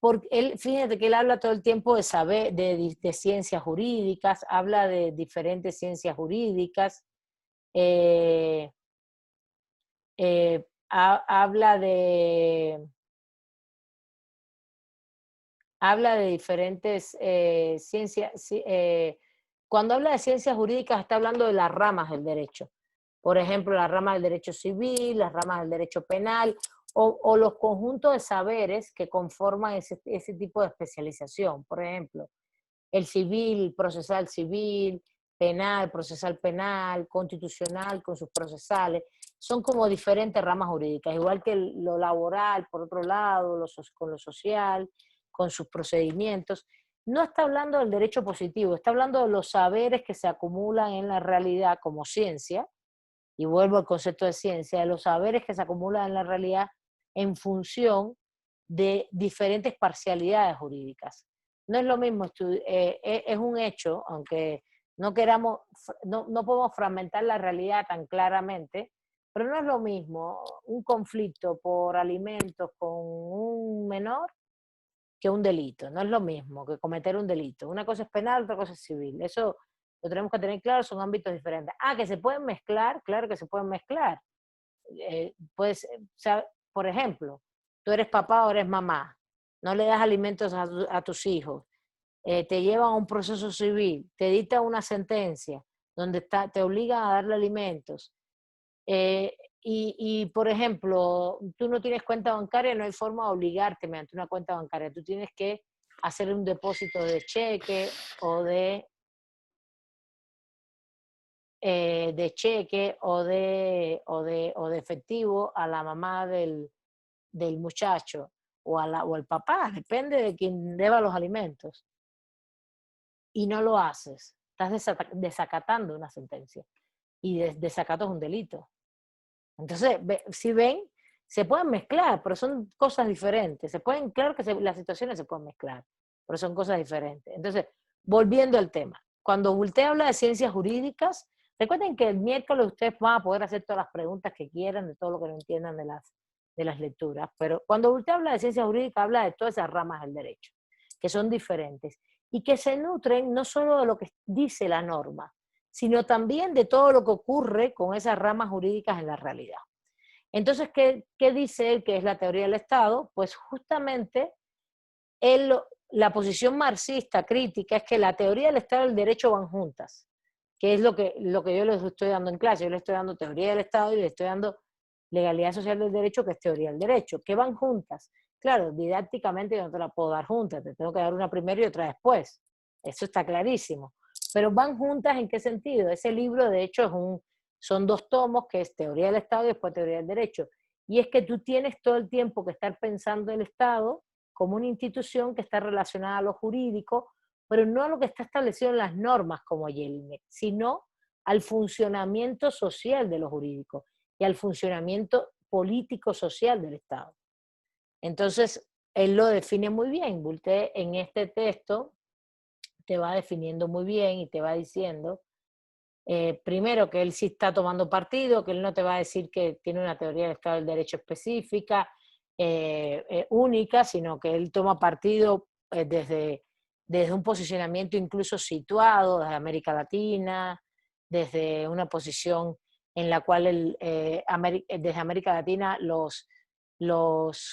Porque fíjate que él habla todo el tiempo de saber, de ciencias jurídicas, habla de diferentes ciencias jurídicas, eh, habla de diferentes ciencias, cuando habla de ciencias jurídicas está hablando de las ramas del derecho. Por ejemplo, la rama del derecho civil, las ramas del derecho penal, o los conjuntos de saberes que conforman ese tipo de especialización. Por ejemplo, el civil, procesal civil, penal, procesal penal, constitucional con sus procesales, son como diferentes ramas jurídicas, igual que lo laboral, por otro lado, con lo social, con sus procedimientos. No está hablando del derecho positivo, está hablando de los saberes que se acumulan en la realidad como ciencia, y vuelvo al concepto de ciencia, de los saberes que se acumulan en la realidad en función de diferentes parcialidades jurídicas. No es lo mismo, es un hecho, aunque no queramos, no podemos fragmentar la realidad tan claramente, pero no es lo mismo un conflicto por alimentos con un menor que un delito. No es lo mismo que cometer un delito. Una cosa es penal, otra cosa es civil. Eso lo tenemos que tener claro, son ámbitos diferentes. Ah, que se pueden mezclar, claro que se pueden mezclar. Pues, o sea, por ejemplo, tú eres papá o eres mamá, no le das alimentos a tus hijos, te llevan a un proceso civil, te dictan una sentencia donde te obligan a darle alimentos, eh, por ejemplo, tú no tienes cuenta bancaria, no hay forma de obligarte mediante una cuenta bancaria, tú tienes que hacer un depósito de cheque o de cheque o de efectivo a la mamá del muchacho o al papá, depende de quien deba los alimentos, y no lo haces, estás desacatando una sentencia, y desacato es un delito. Entonces, si ven, se pueden mezclar, pero son cosas diferentes. Claro que las situaciones se pueden mezclar, pero son cosas diferentes. Entonces, volviendo al tema, cuando usted habla de ciencias jurídicas, recuerden que el miércoles ustedes van a poder hacer todas las preguntas que quieran, de todo lo que no entiendan de las lecturas, pero cuando usted habla de ciencias jurídicas, habla de todas esas ramas del derecho, que son diferentes, y que se nutren no solo de lo que dice la norma, sino también de todo lo que ocurre con esas ramas jurídicas en la realidad. Entonces, ¿qué dice él que es la teoría del Estado? Pues justamente la posición marxista crítica es que la teoría del Estado y el derecho van juntas, que es lo que yo les estoy dando en clase. Yo les estoy dando teoría del Estado y les estoy dando legalidad social del derecho, que es teoría del derecho, que van juntas. Claro, didácticamente yo no te la puedo dar juntas, te tengo que dar una primero y otra después. Eso está clarísimo. Pero van juntas ¿en qué sentido? Ese libro, de hecho, son 2 tomos, que es teoría del Estado y después teoría del derecho. Y es que tú tienes todo el tiempo que estar pensando el Estado como una institución que está relacionada a lo jurídico, pero no a lo que está establecido en las normas como Yelme, sino al funcionamiento social de lo jurídico y al funcionamiento político-social del Estado. Entonces, él lo define muy bien. Voltaire en este texto te va definiendo muy bien y te va diciendo, primero, que él sí está tomando partido, que él no te va a decir que tiene una teoría del Estado del Derecho específica, única, sino que él toma partido desde un posicionamiento incluso situado, desde América Latina, desde una posición en la cual desde América Latina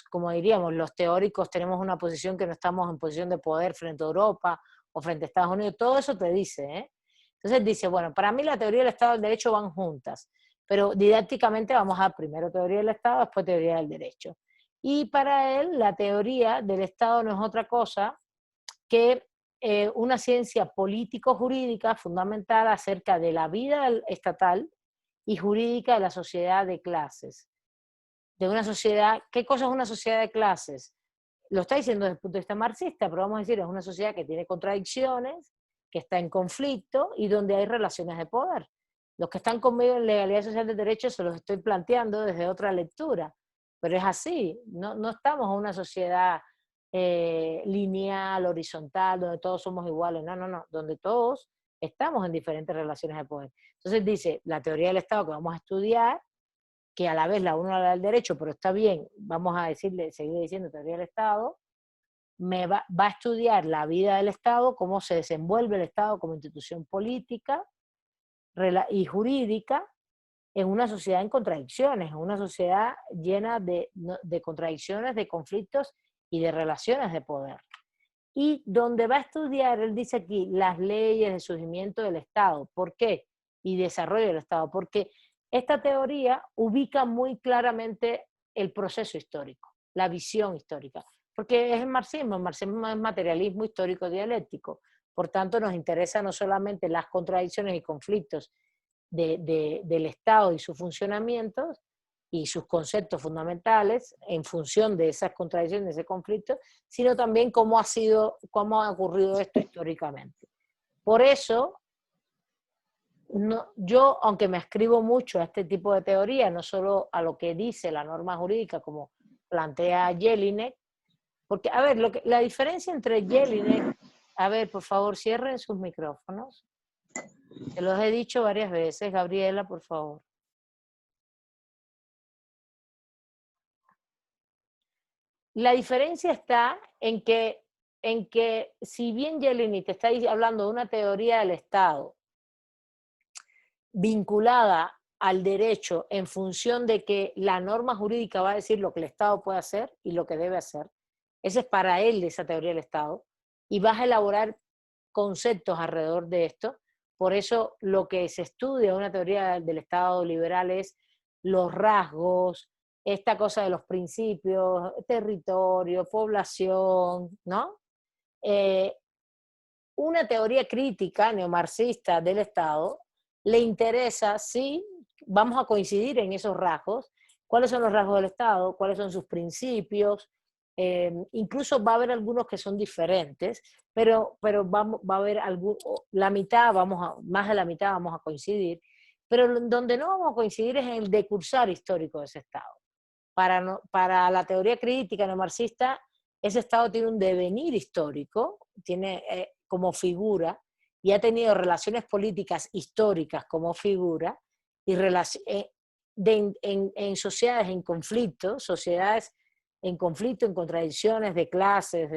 como diríamos, los teóricos tenemos una posición que no estamos en posición de poder frente a Europa o frente a Estados Unidos, todo eso te dice, ¿eh? Entonces dice, bueno, para mí la teoría del Estado y el derecho van juntas, pero didácticamente vamos a primero teoría del Estado, después teoría del derecho. Y para él la teoría del Estado no es otra cosa que una ciencia político-jurídica fundamentada acerca de la vida estatal y jurídica de la sociedad de clases. De una sociedad, ¿qué cosa es una sociedad de clases? Lo está diciendo desde el punto de vista marxista, pero vamos a decir, es una sociedad que tiene contradicciones, que está en conflicto y donde hay relaciones de poder. Los que están conmigo en legalidad social del derecho se los estoy planteando desde otra lectura, pero es así, no estamos en una sociedad lineal, horizontal, donde todos somos iguales, no, donde todos estamos en diferentes relaciones de poder. Entonces dice, la teoría del Estado que vamos a estudiar, que a la vez la uno habla del derecho, pero está bien, vamos a seguir diciendo teoría del Estado, va a estudiar la vida del Estado, cómo se desenvuelve el Estado como institución política y jurídica en una sociedad en contradicciones, en una sociedad llena de contradicciones, de conflictos y de relaciones de poder. y donde va a estudiar, él dice aquí, las leyes de surgimiento del Estado. ¿Por qué? Y desarrollo del Estado. Porque esta teoría ubica muy claramente el proceso histórico, la visión histórica. Porque es el marxismo es materialismo histórico dialéctico. Por tanto, nos interesa no solamente las contradicciones y conflictos del Estado y sus funcionamientos y sus conceptos fundamentales en función de esas contradicciones, de ese conflicto, sino también cómo ha ocurrido esto históricamente. Por eso, no, yo, aunque me escribo mucho a este tipo de teoría, no solo a lo que dice la norma jurídica, como plantea Jelinek, porque, a ver, la diferencia entre Jelinek, a ver, por favor, cierren sus micrófonos. Se los he dicho varias veces, Gabriela, por favor. La diferencia está en que si bien Jelinek te está hablando de una teoría del Estado vinculada al derecho en función de que la norma jurídica va a decir lo que el Estado puede hacer y lo que debe hacer, ese es para él esa teoría del Estado, y vas a elaborar conceptos alrededor de esto. Por eso lo que se estudia en una teoría del Estado liberal es los rasgos, esta cosa de los principios, territorio, población, ¿no? Una teoría crítica neomarxista del Estado le interesa, sí, vamos a coincidir en esos rasgos, cuáles son los rasgos del Estado, cuáles son sus principios, incluso va a haber algunos que son diferentes, pero va a haber la mitad, más de la mitad vamos a coincidir, pero donde no vamos a coincidir es en el decursar histórico de ese Estado. Para la teoría crítica neomarxista, ese Estado tiene un devenir histórico, tiene como figura, y ha tenido relaciones políticas históricas como figura, y en sociedades en conflicto, en contradicciones de clases,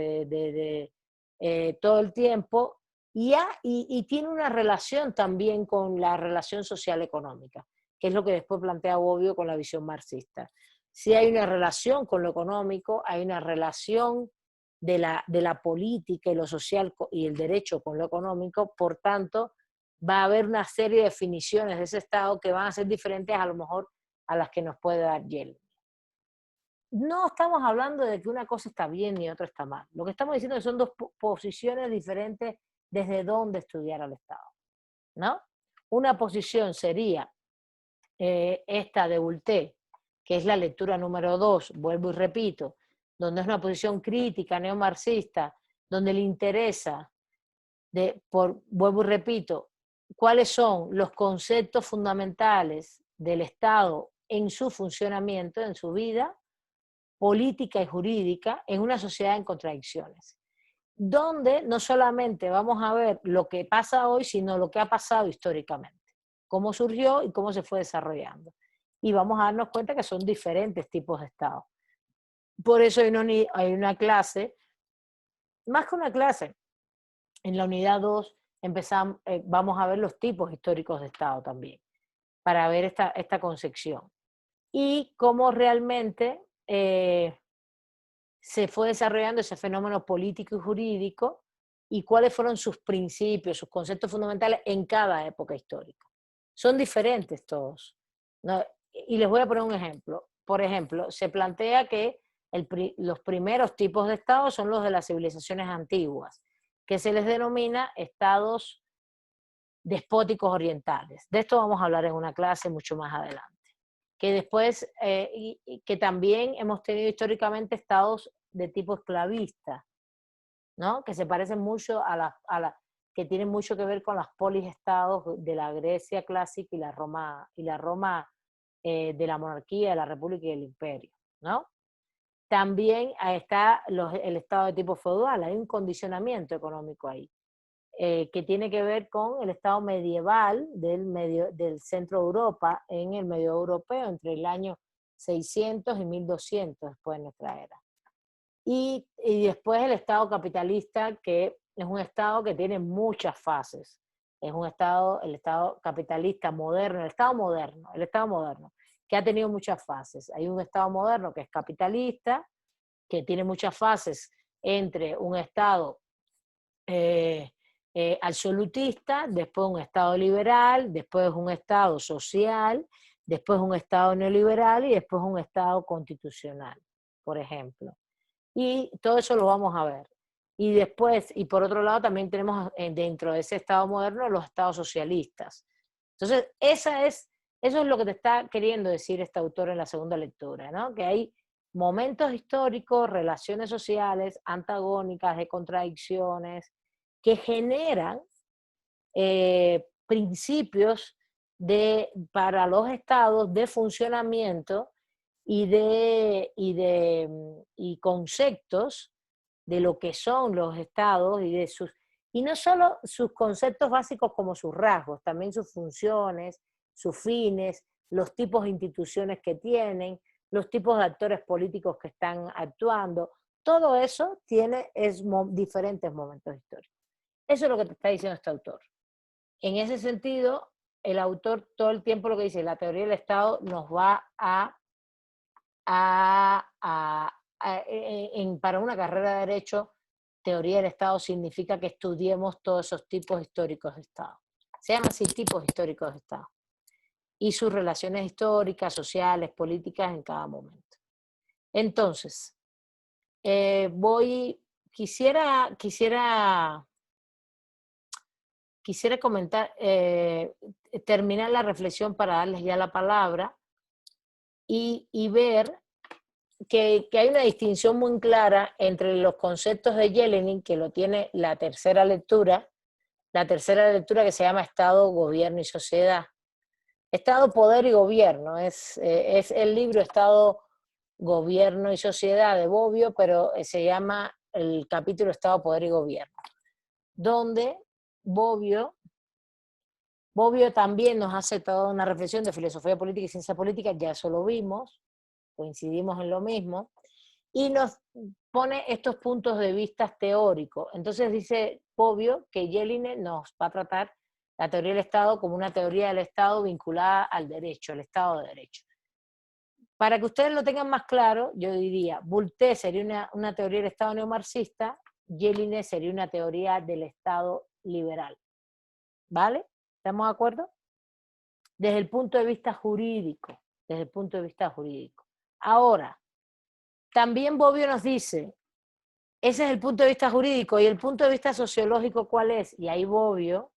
todo el tiempo, y tiene una relación también con la relación social económica, que es lo que después plantea Bobbio con la visión marxista. Si hay una relación con lo económico, hay una relación de la política y lo social y el derecho con lo económico, por tanto, va a haber una serie de definiciones de ese Estado que van a ser diferentes a lo mejor a las que nos puede dar Yale. No estamos hablando de que una cosa está bien y otra está mal. Lo que estamos diciendo es que son dos posiciones diferentes desde dónde estudiar al Estado, ¿no? Una posición sería esta de Bulté, que es la lectura número 2, vuelvo y repito, donde es una posición crítica, neomarxista, donde le interesa, vuelvo y repito, cuáles son los conceptos fundamentales del Estado en su funcionamiento, en su vida política y jurídica, en una sociedad en contradicciones, donde no solamente vamos a ver lo que pasa hoy, sino lo que ha pasado históricamente, cómo surgió y cómo se fue desarrollando. Y vamos a darnos cuenta que son diferentes tipos de Estado. Por eso hay una clase, más que una clase, en la unidad 2 vamos a ver los tipos históricos de Estado también, para ver esta concepción. Y cómo realmente se fue desarrollando ese fenómeno político y jurídico y cuáles fueron sus principios, sus conceptos fundamentales en cada época histórica. Son diferentes todos, ¿no? Y les voy a poner un ejemplo. Por ejemplo, se plantea que los primeros tipos de estados son los de las civilizaciones antiguas, que se les denomina estados despóticos orientales. De esto vamos a hablar en una clase mucho más adelante. Que después, y que también hemos tenido históricamente estados de tipo esclavista, ¿no? Que se parecen mucho que tienen mucho que ver con los polisestados de la Grecia clásica y la Roma de la monarquía, de la república y del imperio, ¿no? También está el estado de tipo feudal, hay un condicionamiento económico ahí, que tiene que ver con el estado medieval del centro de Europa, en el medio europeo, entre el año 600 y 1200 después de nuestra era. Y después el estado capitalista, que es un estado que tiene muchas fases. Es el estado capitalista moderno, el estado moderno, que ha tenido muchas fases. Hay un estado moderno que es capitalista, que tiene muchas fases entre un estado eh, absolutista, después un Estado liberal, después un Estado social, después un Estado neoliberal y después un Estado constitucional, por ejemplo. Y todo eso lo vamos a ver. Y después, y por otro lado, también tenemos dentro de ese Estado moderno los Estados socialistas. Entonces, eso es lo que te está queriendo decir este autor en la segunda lectura, ¿no? Que hay momentos históricos, relaciones sociales, antagónicas, de contradicciones, que generan principios para los estados de funcionamiento y conceptos de lo que son los estados y no solo sus conceptos básicos como sus rasgos, también sus funciones, sus fines, los tipos de instituciones que tienen, los tipos de actores políticos que están actuando. Todo eso diferentes momentos históricos. Eso es lo que te está diciendo este autor. En ese sentido, el autor todo el tiempo lo que dice, la teoría del Estado nos va para una carrera de Derecho, teoría del Estado significa que estudiemos todos esos tipos históricos de Estado. Se llaman así tipos históricos de Estado. Y sus relaciones históricas, sociales, políticas en cada momento. Entonces, quisiera comentar, terminar la reflexión para darles ya la palabra y ver que hay una distinción muy clara entre los conceptos de Jellinek, que lo tiene la tercera lectura que se llama Estado, Gobierno y Sociedad. Estado, Poder y Gobierno, es el libro Estado, Gobierno y Sociedad de Bobbio, pero se llama el capítulo Estado, Poder y Gobierno, donde Bobbio también nos hace toda una reflexión de filosofía política y ciencia política, ya eso lo vimos, coincidimos en lo mismo, y nos pone estos puntos de vista teóricos. Entonces dice Bobbio que Jellinek nos va a tratar la teoría del Estado como una teoría del Estado vinculada al derecho, al Estado de Derecho. Para que ustedes lo tengan más claro, yo diría, Bulté sería una teoría del Estado neomarxista, Jellinek sería una teoría del Estado liberal. ¿Vale? ¿Estamos de acuerdo? Desde el punto de vista jurídico, desde el punto de vista jurídico. Ahora, también Bobbio nos dice, ese es el punto de vista jurídico, y el punto de vista sociológico, ¿cuál es? Y ahí Bobbio,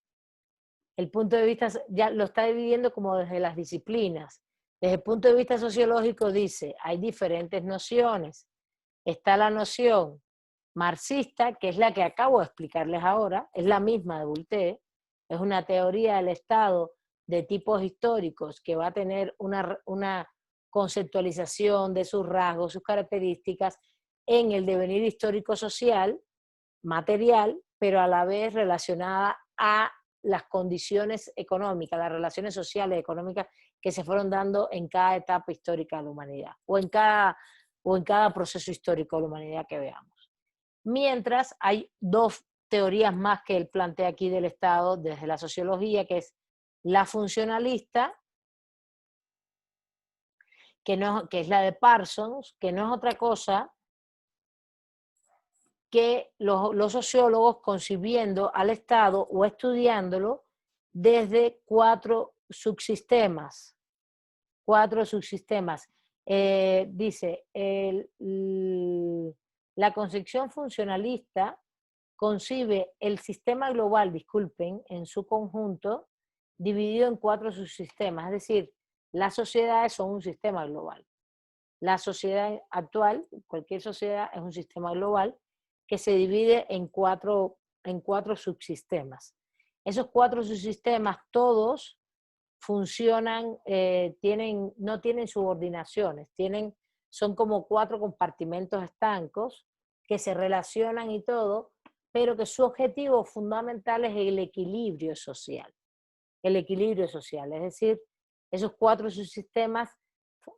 el punto de vista, ya lo está dividiendo como desde las disciplinas. Desde el punto de vista sociológico dice, hay diferentes nociones. Está la noción marxista, que es la que acabo de explicarles ahora, es la misma de Bulté, es una teoría del Estado de tipos históricos que va a tener una conceptualización de sus rasgos, sus características en el devenir histórico social, material, pero a la vez relacionada a las condiciones económicas, las relaciones sociales, económicas que se fueron dando en cada etapa histórica de la humanidad, o en cada proceso histórico de la humanidad que veamos. Mientras hay dos teorías más que él plantea aquí del Estado desde la sociología, que es la funcionalista, que es la de Parsons, que no es otra cosa que los sociólogos concibiendo al Estado o estudiándolo desde cuatro subsistemas. Dice, la concepción funcionalista concibe el sistema global, disculpen, en su conjunto, dividido en cuatro subsistemas. Es decir, las sociedades son un sistema global. La sociedad actual, cualquier sociedad, es un sistema global que se divide en cuatro subsistemas. Esos cuatro subsistemas todos funcionan, no tienen subordinaciones, son como cuatro compartimentos estancos que se relacionan y todo, pero que su objetivo fundamental es el equilibrio social. El equilibrio social, es decir, esos cuatro subsistemas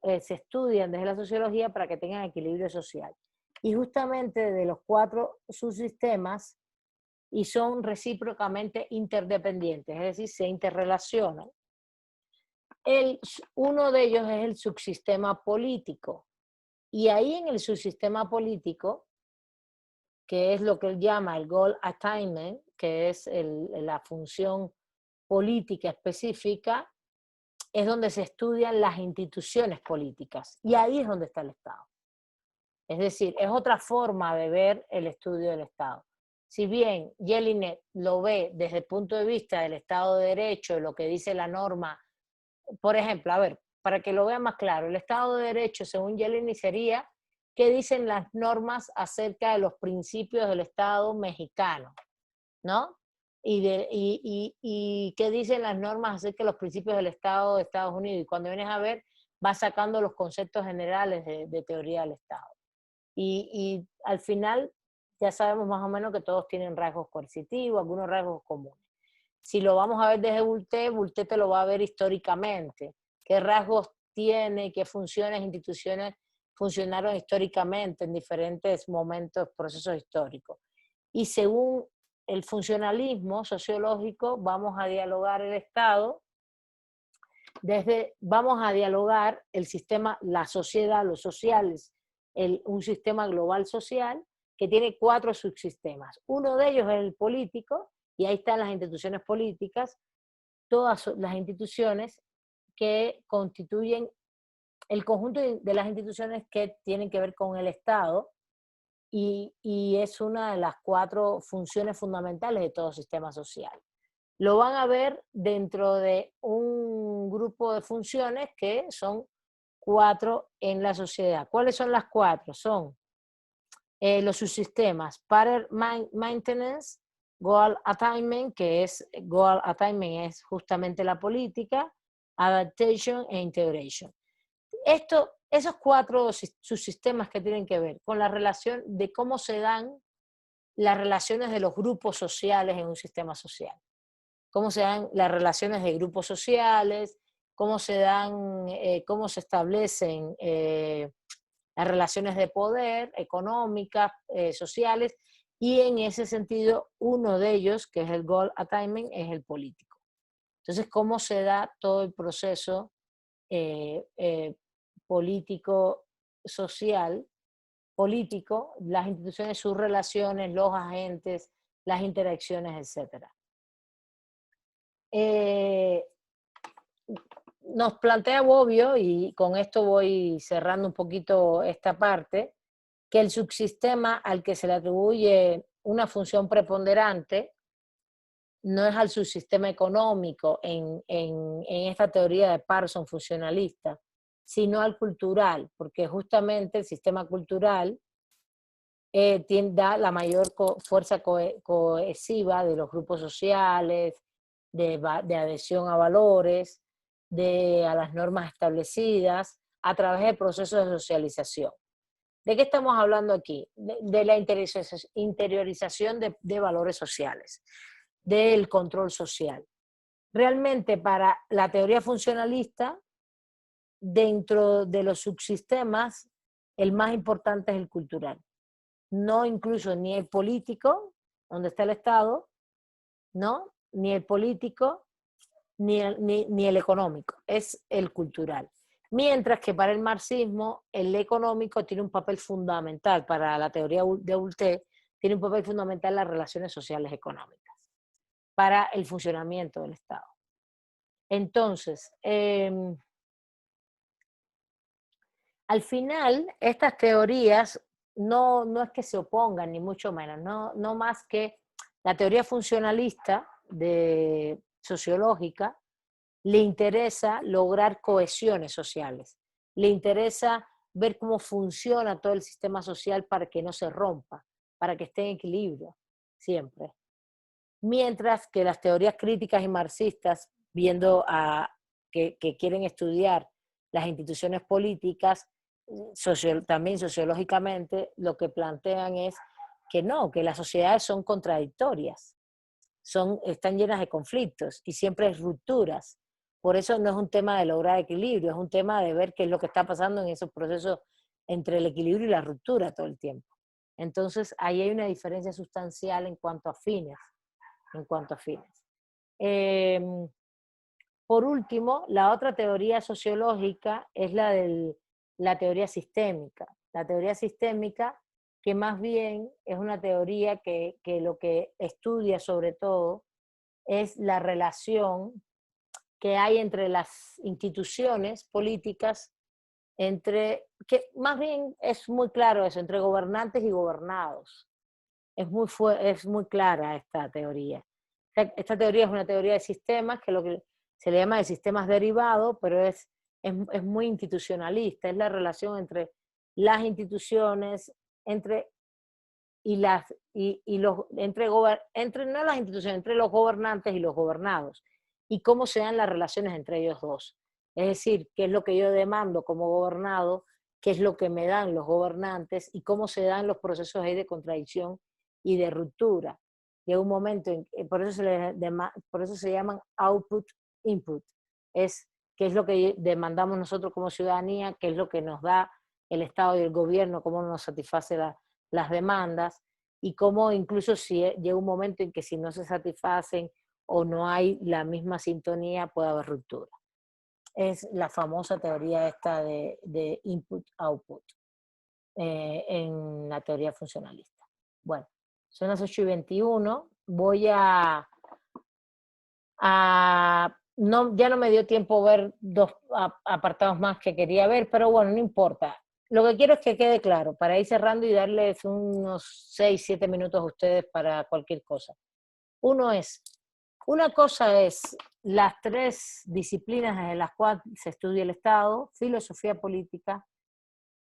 se estudian desde la sociología para que tengan equilibrio social. Y justamente de los cuatro subsistemas, y son recíprocamente interdependientes, es decir, se interrelacionan. Uno de ellos es el subsistema político. Y ahí en el subsistema político que es lo que él llama el goal attainment, que es la función política específica, es donde se estudian las instituciones políticas. Y ahí es donde está el Estado. Es decir, es otra forma de ver el estudio del Estado. Si bien Jelinek lo ve desde el punto de vista del Estado de Derecho, lo que dice la norma, por ejemplo, a ver, para que lo vea más claro, el Estado de Derecho, según Jelinek, sería qué dicen las normas acerca de los principios del Estado mexicano, ¿no? Y qué dicen las normas acerca de los principios del Estado de Estados Unidos. Y cuando vienes a ver, vas sacando los conceptos generales de teoría del Estado. Y al final ya sabemos más o menos que todos tienen rasgos coercitivos, algunos rasgos comunes. Si lo vamos a ver desde Bulté te lo va a ver históricamente, qué rasgos tiene, qué funciones, instituciones funcionaron históricamente en diferentes momentos, procesos históricos. Y según el funcionalismo sociológico, vamos a dialogar el Estado, vamos a dialogar el sistema, la sociedad, los sociales, un sistema global social que tiene 4 subsistemas. Uno de ellos es el político, y ahí están las instituciones políticas, todas las instituciones que constituyen el conjunto de las instituciones que tienen que ver con el Estado, y es una de las 4 funciones fundamentales de todo sistema social. Lo van a ver dentro de un grupo de funciones que son 4 en la sociedad. ¿Cuáles son las 4? Son los subsistemas, pattern maintenance, goal attainment, que es goal attainment es justamente la política, adaptation e integration. Esos 4 subsistemas que tienen que ver con la relación de cómo se dan las relaciones de los grupos sociales en un sistema social. Cómo se dan las relaciones de grupos sociales, cómo se dan, cómo se establecen las relaciones de poder, económicas, sociales, y en ese sentido, uno de ellos, que es el goal attainment, es el político. Entonces, cómo se da todo el proceso político, social, político, las instituciones, sus relaciones, los agentes, las interacciones, etc. Nos plantea Bobbio, y con esto voy cerrando un poquito esta parte, que el subsistema al que se le atribuye una función preponderante no es al subsistema económico en esta teoría de Parson funcionalista, sino al cultural, porque justamente el sistema cultural da la mayor fuerza cohesiva de los grupos sociales, de adhesión a valores, a las normas establecidas, a través del proceso de socialización. ¿De qué estamos hablando aquí? De la interiorización de valores sociales, del control social. Realmente para la teoría funcionalista, dentro de los subsistemas, el más importante es el cultural. No incluso ni el político, donde está el Estado, ¿no? Ni el político, ni el económico, es el cultural. Mientras que para el marxismo, el económico tiene un papel fundamental, para la teoría de Bulté, tiene un papel fundamental en las relaciones sociales económicas, para el funcionamiento del Estado. Entonces, al final, estas teorías no es que se opongan, ni mucho menos, no más que la teoría funcionalista sociológica le interesa lograr cohesiones sociales, le interesa ver cómo funciona todo el sistema social para que no se rompa, para que esté en equilibrio siempre. Mientras que las teorías críticas y marxistas, viendo que quieren estudiar las instituciones políticas, también sociológicamente, lo que plantean es que no, que las sociedades son contradictorias, están llenas de conflictos y siempre hay rupturas. Por eso no es un tema de lograr equilibrio, es un tema de ver qué es lo que está pasando en esos procesos entre el equilibrio y la ruptura todo el tiempo. Entonces, ahí hay una diferencia sustancial en cuanto a fines. Por último, la otra teoría sociológica es la teoría sistémica. La teoría sistémica que más bien es una teoría que lo que estudia sobre todo es la relación que hay entre las instituciones políticas, que más bien es muy claro eso, entre gobernantes y gobernados. Es muy clara esta teoría. Esta teoría es una teoría de sistemas, que lo que se le llama de sistemas derivados, pero es muy institucionalista, es la relación entre las instituciones, entre y las y los entre no las instituciones, entre los gobernantes y los gobernados, y cómo se dan las relaciones entre ellos dos. Es decir, qué es lo que yo demando como gobernado, qué es lo que me dan los gobernantes y cómo se dan los procesos ahí de contradicción y de ruptura. Llega un momento por eso se llaman output input. Es qué es lo que demandamos nosotros como ciudadanía, qué es lo que nos da el Estado y el gobierno, cómo nos satisface las demandas, y cómo incluso si llega un momento en que si no se satisfacen o no hay la misma sintonía, puede haber ruptura. Es la famosa teoría esta de input-output en la teoría funcionalista. Bueno, son las 8:21, voy no, ya no me dio tiempo ver dos apartados más que quería ver, pero bueno, no importa. Lo que quiero es que quede claro, para ir cerrando y darles unos 6, 7 minutos a ustedes para cualquier cosa. Una cosa es las tres disciplinas en las cuales se estudia el Estado: filosofía política,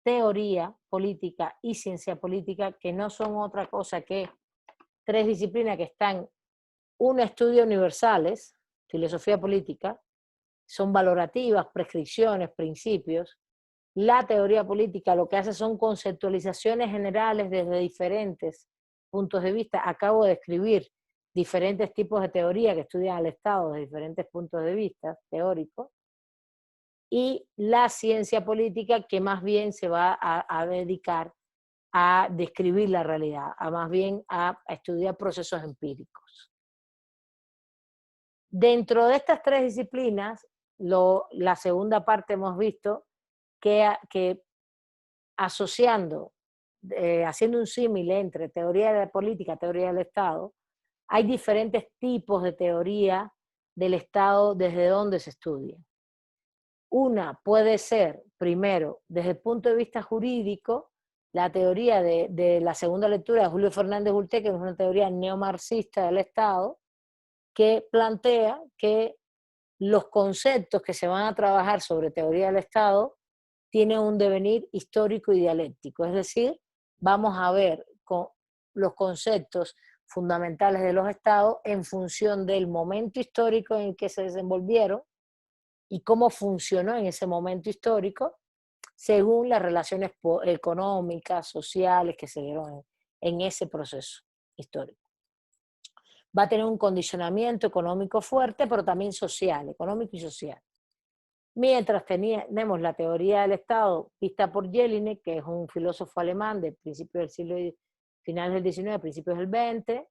teoría política y ciencia política, que no son otra cosa que tres disciplinas que están, un estudio universales, filosofía política, son valorativas, prescripciones, principios. La teoría política lo que hace son conceptualizaciones generales desde diferentes puntos de vista. Acabo de escribir diferentes tipos de teoría que estudian al Estado desde diferentes puntos de vista teóricos. Y la ciencia política, que más bien se va a dedicar a describir la realidad, a más bien a estudiar procesos empíricos. Dentro de estas tres disciplinas, la segunda parte hemos visto que asociando, haciendo un símil entre teoría de la política y teoría del Estado, hay diferentes tipos de teoría del Estado desde donde se estudia. Una puede ser, primero, desde el punto de vista jurídico, la teoría de la segunda lectura de Julio Fernández Bulté, que es una teoría neomarxista del Estado, que plantea que los conceptos que se van a trabajar sobre teoría del Estado tienen un devenir histórico y dialéctico, es decir, vamos a ver los conceptos fundamentales de los estados en función del momento histórico en que se desenvolvieron y cómo funcionó en ese momento histórico, según las relaciones económicas, sociales que se dieron en ese proceso histórico. Va a tener un condicionamiento económico fuerte, pero también social, económico y social. Mientras tenemos la teoría del Estado vista por Jelinek, que es un filósofo alemán del principio del siglo, finales del XIX, principios del XX,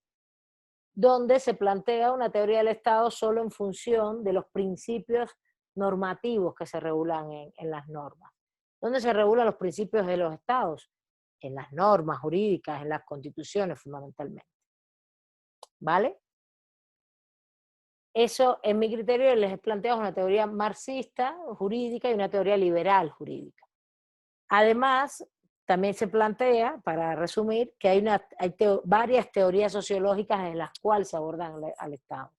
donde se plantea una teoría del Estado solo en función de los principios normativos que se regulan en las normas. ¿Dónde se regulan los principios de los Estados? En las normas jurídicas, en las constituciones fundamentalmente. ¿Vale? Eso, en mi criterio, les he planteado una teoría marxista jurídica y una teoría liberal jurídica. Además, también se plantea, para resumir, que hay varias teorías sociológicas en las cuales se abordan al Estado.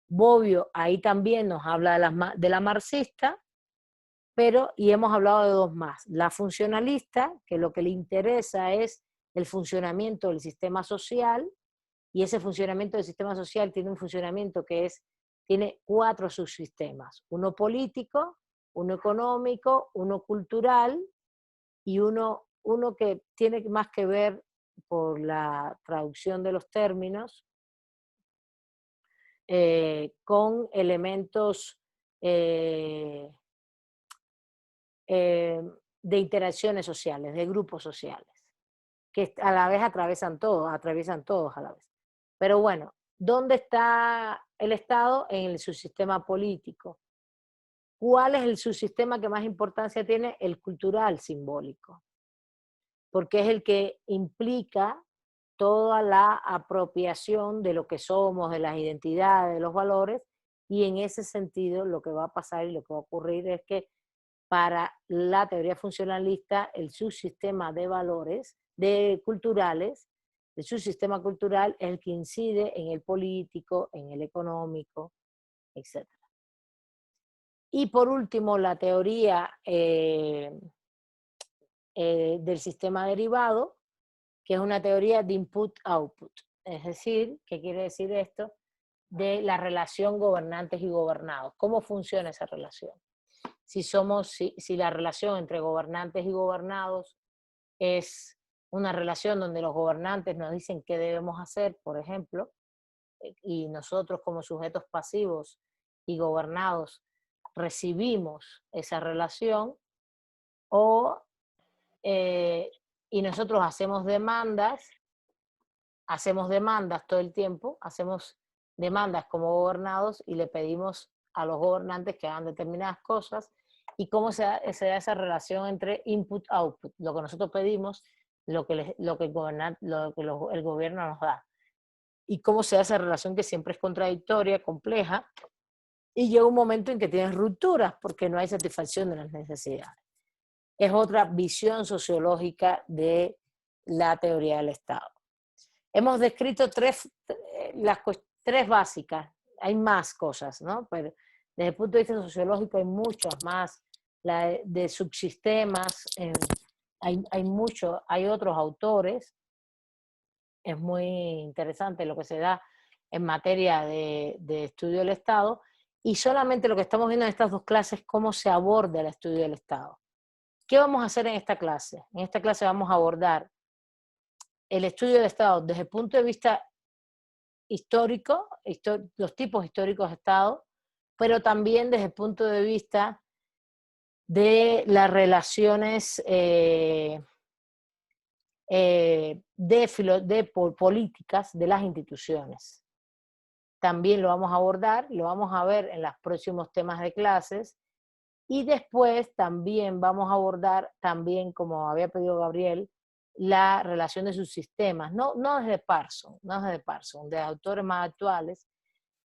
Bobbio ahí también nos habla de la marxista, y hemos hablado de dos más. La funcionalista, que lo que le interesa es el funcionamiento del sistema social, y ese funcionamiento del sistema social tiene un funcionamiento tiene 4 subsistemas: uno político, uno económico, uno cultural y uno que tiene más que ver, por la traducción de los términos, con elementos de interacciones sociales, de grupos sociales, que a la vez atraviesan todos a la vez. Pero bueno, ¿dónde está el Estado? En el subsistema político. ¿Cuál es el subsistema que más importancia tiene? El cultural simbólico. porque es el que implica toda la apropiación de lo que somos, de las identidades, de los valores, y en ese sentido lo que va a pasar y lo que va a ocurrir es que para la teoría funcionalista el subsistema de valores culturales, el subsistema cultural es el que incide en el político, en el económico, etc. Y por último, la teoría del sistema derivado, que es una teoría de input-output. Es decir, ¿qué quiere decir esto? De la relación gobernantes y gobernados. ¿Cómo funciona esa relación? Si la relación entre gobernantes y gobernados es una relación donde los gobernantes nos dicen qué debemos hacer, por ejemplo, y nosotros como sujetos pasivos y gobernados recibimos esa relación, y nosotros hacemos demandas todo el tiempo, hacemos demandas como gobernados y le pedimos a los gobernantes que hagan determinadas cosas, y cómo se da esa relación entre input-output, lo que nosotros pedimos, lo que el gobierno nos da, y cómo se da esa relación que siempre es contradictoria, compleja, y llega un momento en que tienes rupturas porque no hay satisfacción de las necesidades. Es otra visión sociológica de la teoría del Estado. Hemos descrito tres básicas, hay más cosas, ¿no? Pero desde el punto de vista sociológico hay muchas más, la de subsistemas, hay otros autores, es muy interesante lo que se da en materia de estudio del Estado, y solamente lo que estamos viendo en estas dos clases es cómo se aborda el estudio del Estado. ¿Qué vamos a hacer en esta clase? En esta clase vamos a abordar el estudio del Estado desde el punto de vista histórico, los tipos históricos de Estado, pero también desde el punto de vista de las relaciones políticas de las instituciones. También lo vamos a abordar, lo vamos a ver en los próximos temas de clases, y después también vamos a abordar, también como había pedido Gabriel, la relación de sus sistemas, no desde Parson, de autores más actuales,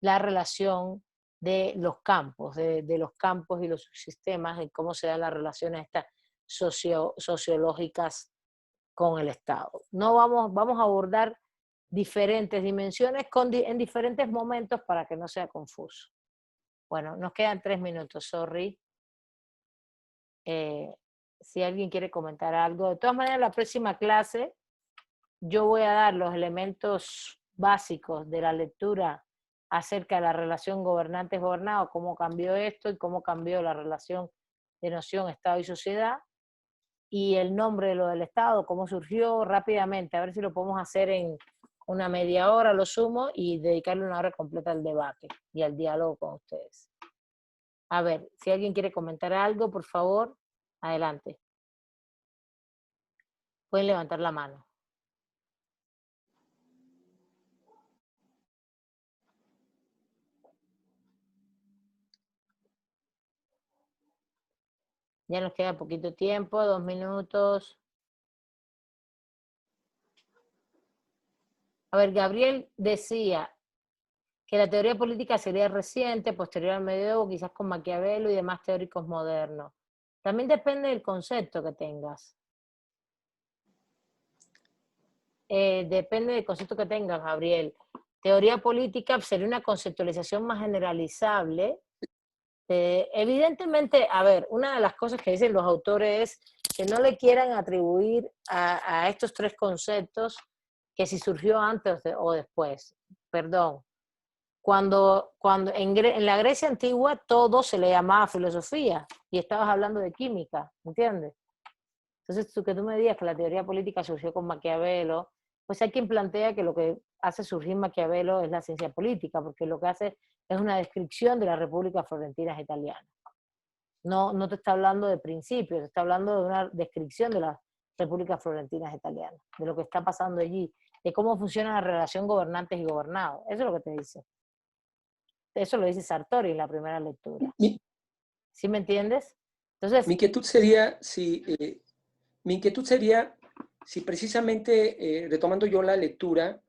la relación de los campos, de los campos y los subsistemas, y cómo se dan las relaciones estas sociológicas con el Estado. No vamos a abordar diferentes dimensiones en diferentes momentos para que no sea confuso. Bueno, nos quedan 3 minutos, sorry. Si alguien quiere comentar algo. De todas maneras, la próxima clase yo voy a dar los elementos básicos de la lectura acerca de la relación gobernantes-gobernados, cómo cambió esto y cómo cambió la relación de noción Estado y sociedad, y el nombre de lo del Estado, cómo surgió rápidamente, a ver si lo podemos hacer en una media hora, lo sumo, y dedicarle una hora completa al debate y al diálogo con ustedes. A ver, si alguien quiere comentar algo, por favor, adelante. Pueden levantar la mano. Ya nos queda poquito tiempo, 2 minutos. A ver, Gabriel decía que la teoría política sería reciente, posterior al medioevo, quizás con Maquiavelo y demás teóricos modernos. También depende del concepto que tengas. Depende del concepto que tengas, Gabriel. Teoría política sería una conceptualización más generalizable. Evidentemente, a ver, una de las cosas que dicen los autores es que no le quieran atribuir a estos tres conceptos que si surgió antes o después. Perdón. Cuando en la Grecia antigua todo se le llamaba filosofía y estabas hablando de química, ¿entiendes? Entonces, que tú me digas que la teoría política surgió con Maquiavelo, pues hay quien plantea que lo que hace surgir Maquiavelo es la ciencia política, porque lo que hace es una descripción de las repúblicas florentinas italianas. No te está hablando de principios, te está hablando de una descripción de las repúblicas florentinas italianas, de lo que está pasando allí, de cómo funciona la relación gobernantes y gobernados. Eso es lo que te dice. Eso lo dice Sartori en la primera lectura. ¿Sí me entiendes? Entonces, mi inquietud sería si precisamente, retomando yo la lectura,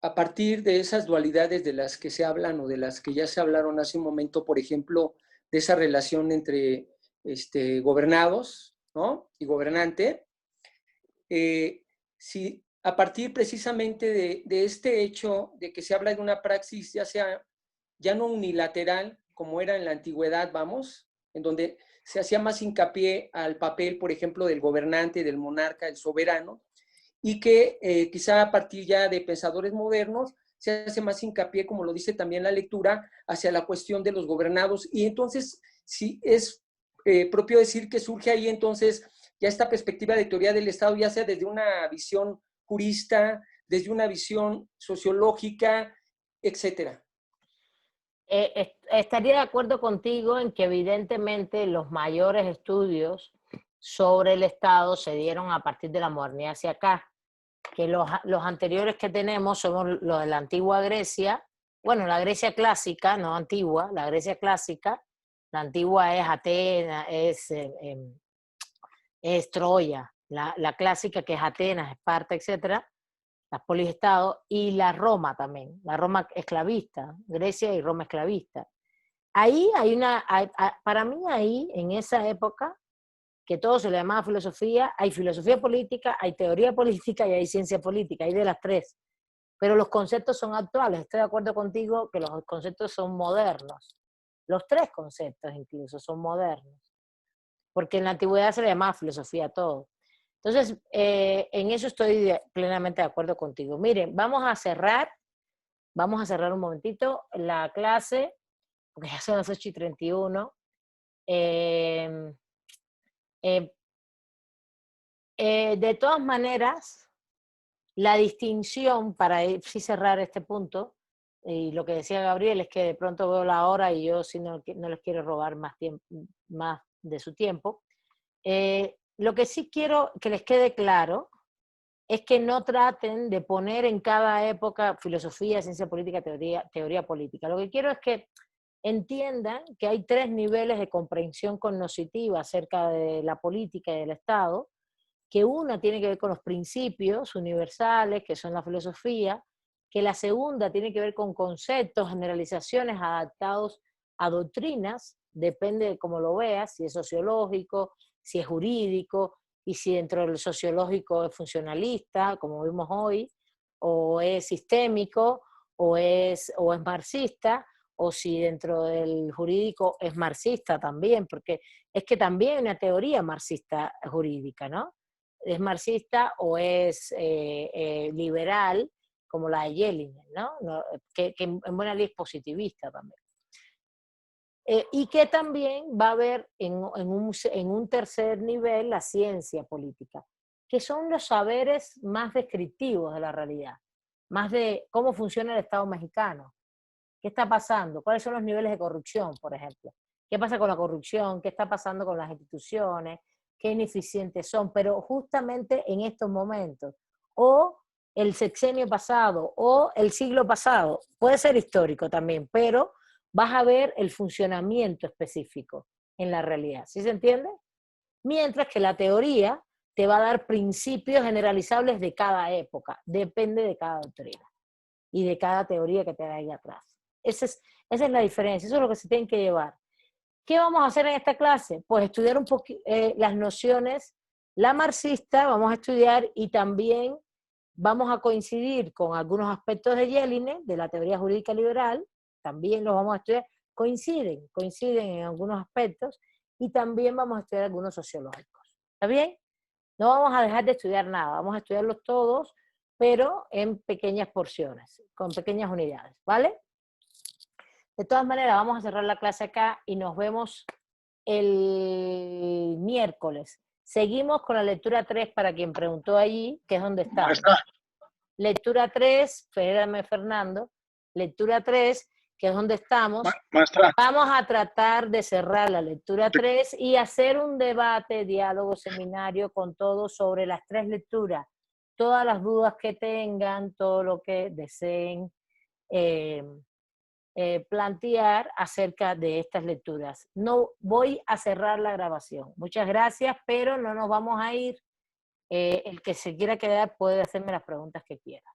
a partir de esas dualidades de las que se hablan o de las que ya se hablaron hace un momento, por ejemplo, de esa relación entre gobernados, ¿no?, y gobernante, si a partir precisamente de este hecho de que se habla de una praxis ya no unilateral, como era en la antigüedad, vamos, en donde se hacía más hincapié al papel, por ejemplo, del gobernante, del monarca, del soberano, y que quizá a partir ya de pensadores modernos se hace más hincapié, como lo dice también la lectura, hacia la cuestión de los gobernados. Y entonces, sí es propio decir que surge ahí entonces ya esta perspectiva de teoría del Estado, ya sea desde una visión jurista, desde una visión sociológica, etcétera. Estaría de acuerdo contigo en que evidentemente los mayores estudios sobre el Estado se dieron a partir de la modernidad hacia acá, que los anteriores que tenemos son los de la antigua Grecia, bueno, la Grecia clásica, no antigua, la Grecia clásica, la antigua es Atenas, es Troya, la clásica que es Atenas, Esparta, etcétera, las poliestados, y la Roma también, la Roma esclavista, Grecia y Roma esclavista. Ahí para mí ahí, en esa época, que todo se le llamaba filosofía, hay filosofía política, hay teoría política y hay ciencia política, hay de las tres. Pero los conceptos son actuales, estoy de acuerdo contigo que los conceptos son modernos. Los tres conceptos incluso son modernos, porque en la antigüedad se le llamaba filosofía a todo. Entonces, en eso estoy plenamente de acuerdo contigo. Miren, vamos a cerrar un momentito la clase, porque ya son las 8:31. De todas maneras, la distinción, para sí cerrar este punto, y lo que decía Gabriel es que de pronto veo la hora y yo sí no les quiero robar más tiempo, más de su tiempo. Lo que sí quiero que les quede claro es que no traten de poner en cada época filosofía, ciencia política, teoría política. Lo que quiero es que entiendan que hay tres niveles de comprensión cognoscitiva acerca de la política y del Estado, que una tiene que ver con los principios universales, que son la filosofía, que la segunda tiene que ver con conceptos, generalizaciones adaptados a doctrinas, depende de cómo lo veas, si es sociológico, si es jurídico, y si dentro del sociológico es funcionalista, como vimos hoy, o es sistémico, o es marxista, o si dentro del jurídico es marxista también, porque es que también hay una teoría marxista jurídica, ¿no? Es marxista o es liberal, como la de Jellinek, ¿no? Que en buena ley es positivista también. Y que también va a haber en un tercer nivel la ciencia política, que son los saberes más descriptivos de la realidad, más de cómo funciona el Estado mexicano, qué está pasando, cuáles son los niveles de corrupción, por ejemplo, qué pasa con la corrupción, qué está pasando con las instituciones, qué ineficientes son, pero justamente en estos momentos, o el sexenio pasado, o el siglo pasado, puede ser histórico también, pero vas a ver el funcionamiento específico en la realidad, ¿sí se entiende? Mientras que la teoría te va a dar principios generalizables de cada época, depende de cada doctrina y de cada teoría que te da ahí atrás. Esa es la diferencia, eso es lo que se tiene que llevar. ¿Qué vamos a hacer en esta clase? Pues estudiar un poco las nociones, la marxista, vamos a estudiar y también vamos a coincidir con algunos aspectos de Jellinek, de la teoría jurídica liberal, también los vamos a estudiar, coinciden en algunos aspectos, y también vamos a estudiar algunos sociológicos. ¿Está bien? No vamos a dejar de estudiar nada, vamos a estudiarlos todos, pero en pequeñas porciones, con pequeñas unidades, ¿vale? De todas maneras, vamos a cerrar la clase acá y nos vemos el miércoles. Seguimos con la lectura 3 para quien preguntó allí, que es donde estamos. Maestra, Lectura 3, espérame Fernando, lectura 3, que es donde estamos. maestra, Vamos a tratar de cerrar la lectura 3 y hacer un debate, diálogo, seminario con todos sobre las tres lecturas. Todas las dudas que tengan, todo lo que deseen plantear acerca de estas lecturas. No voy a cerrar la grabación. Muchas gracias, pero no nos vamos a ir. El que se quiera quedar puede hacerme las preguntas que quiera.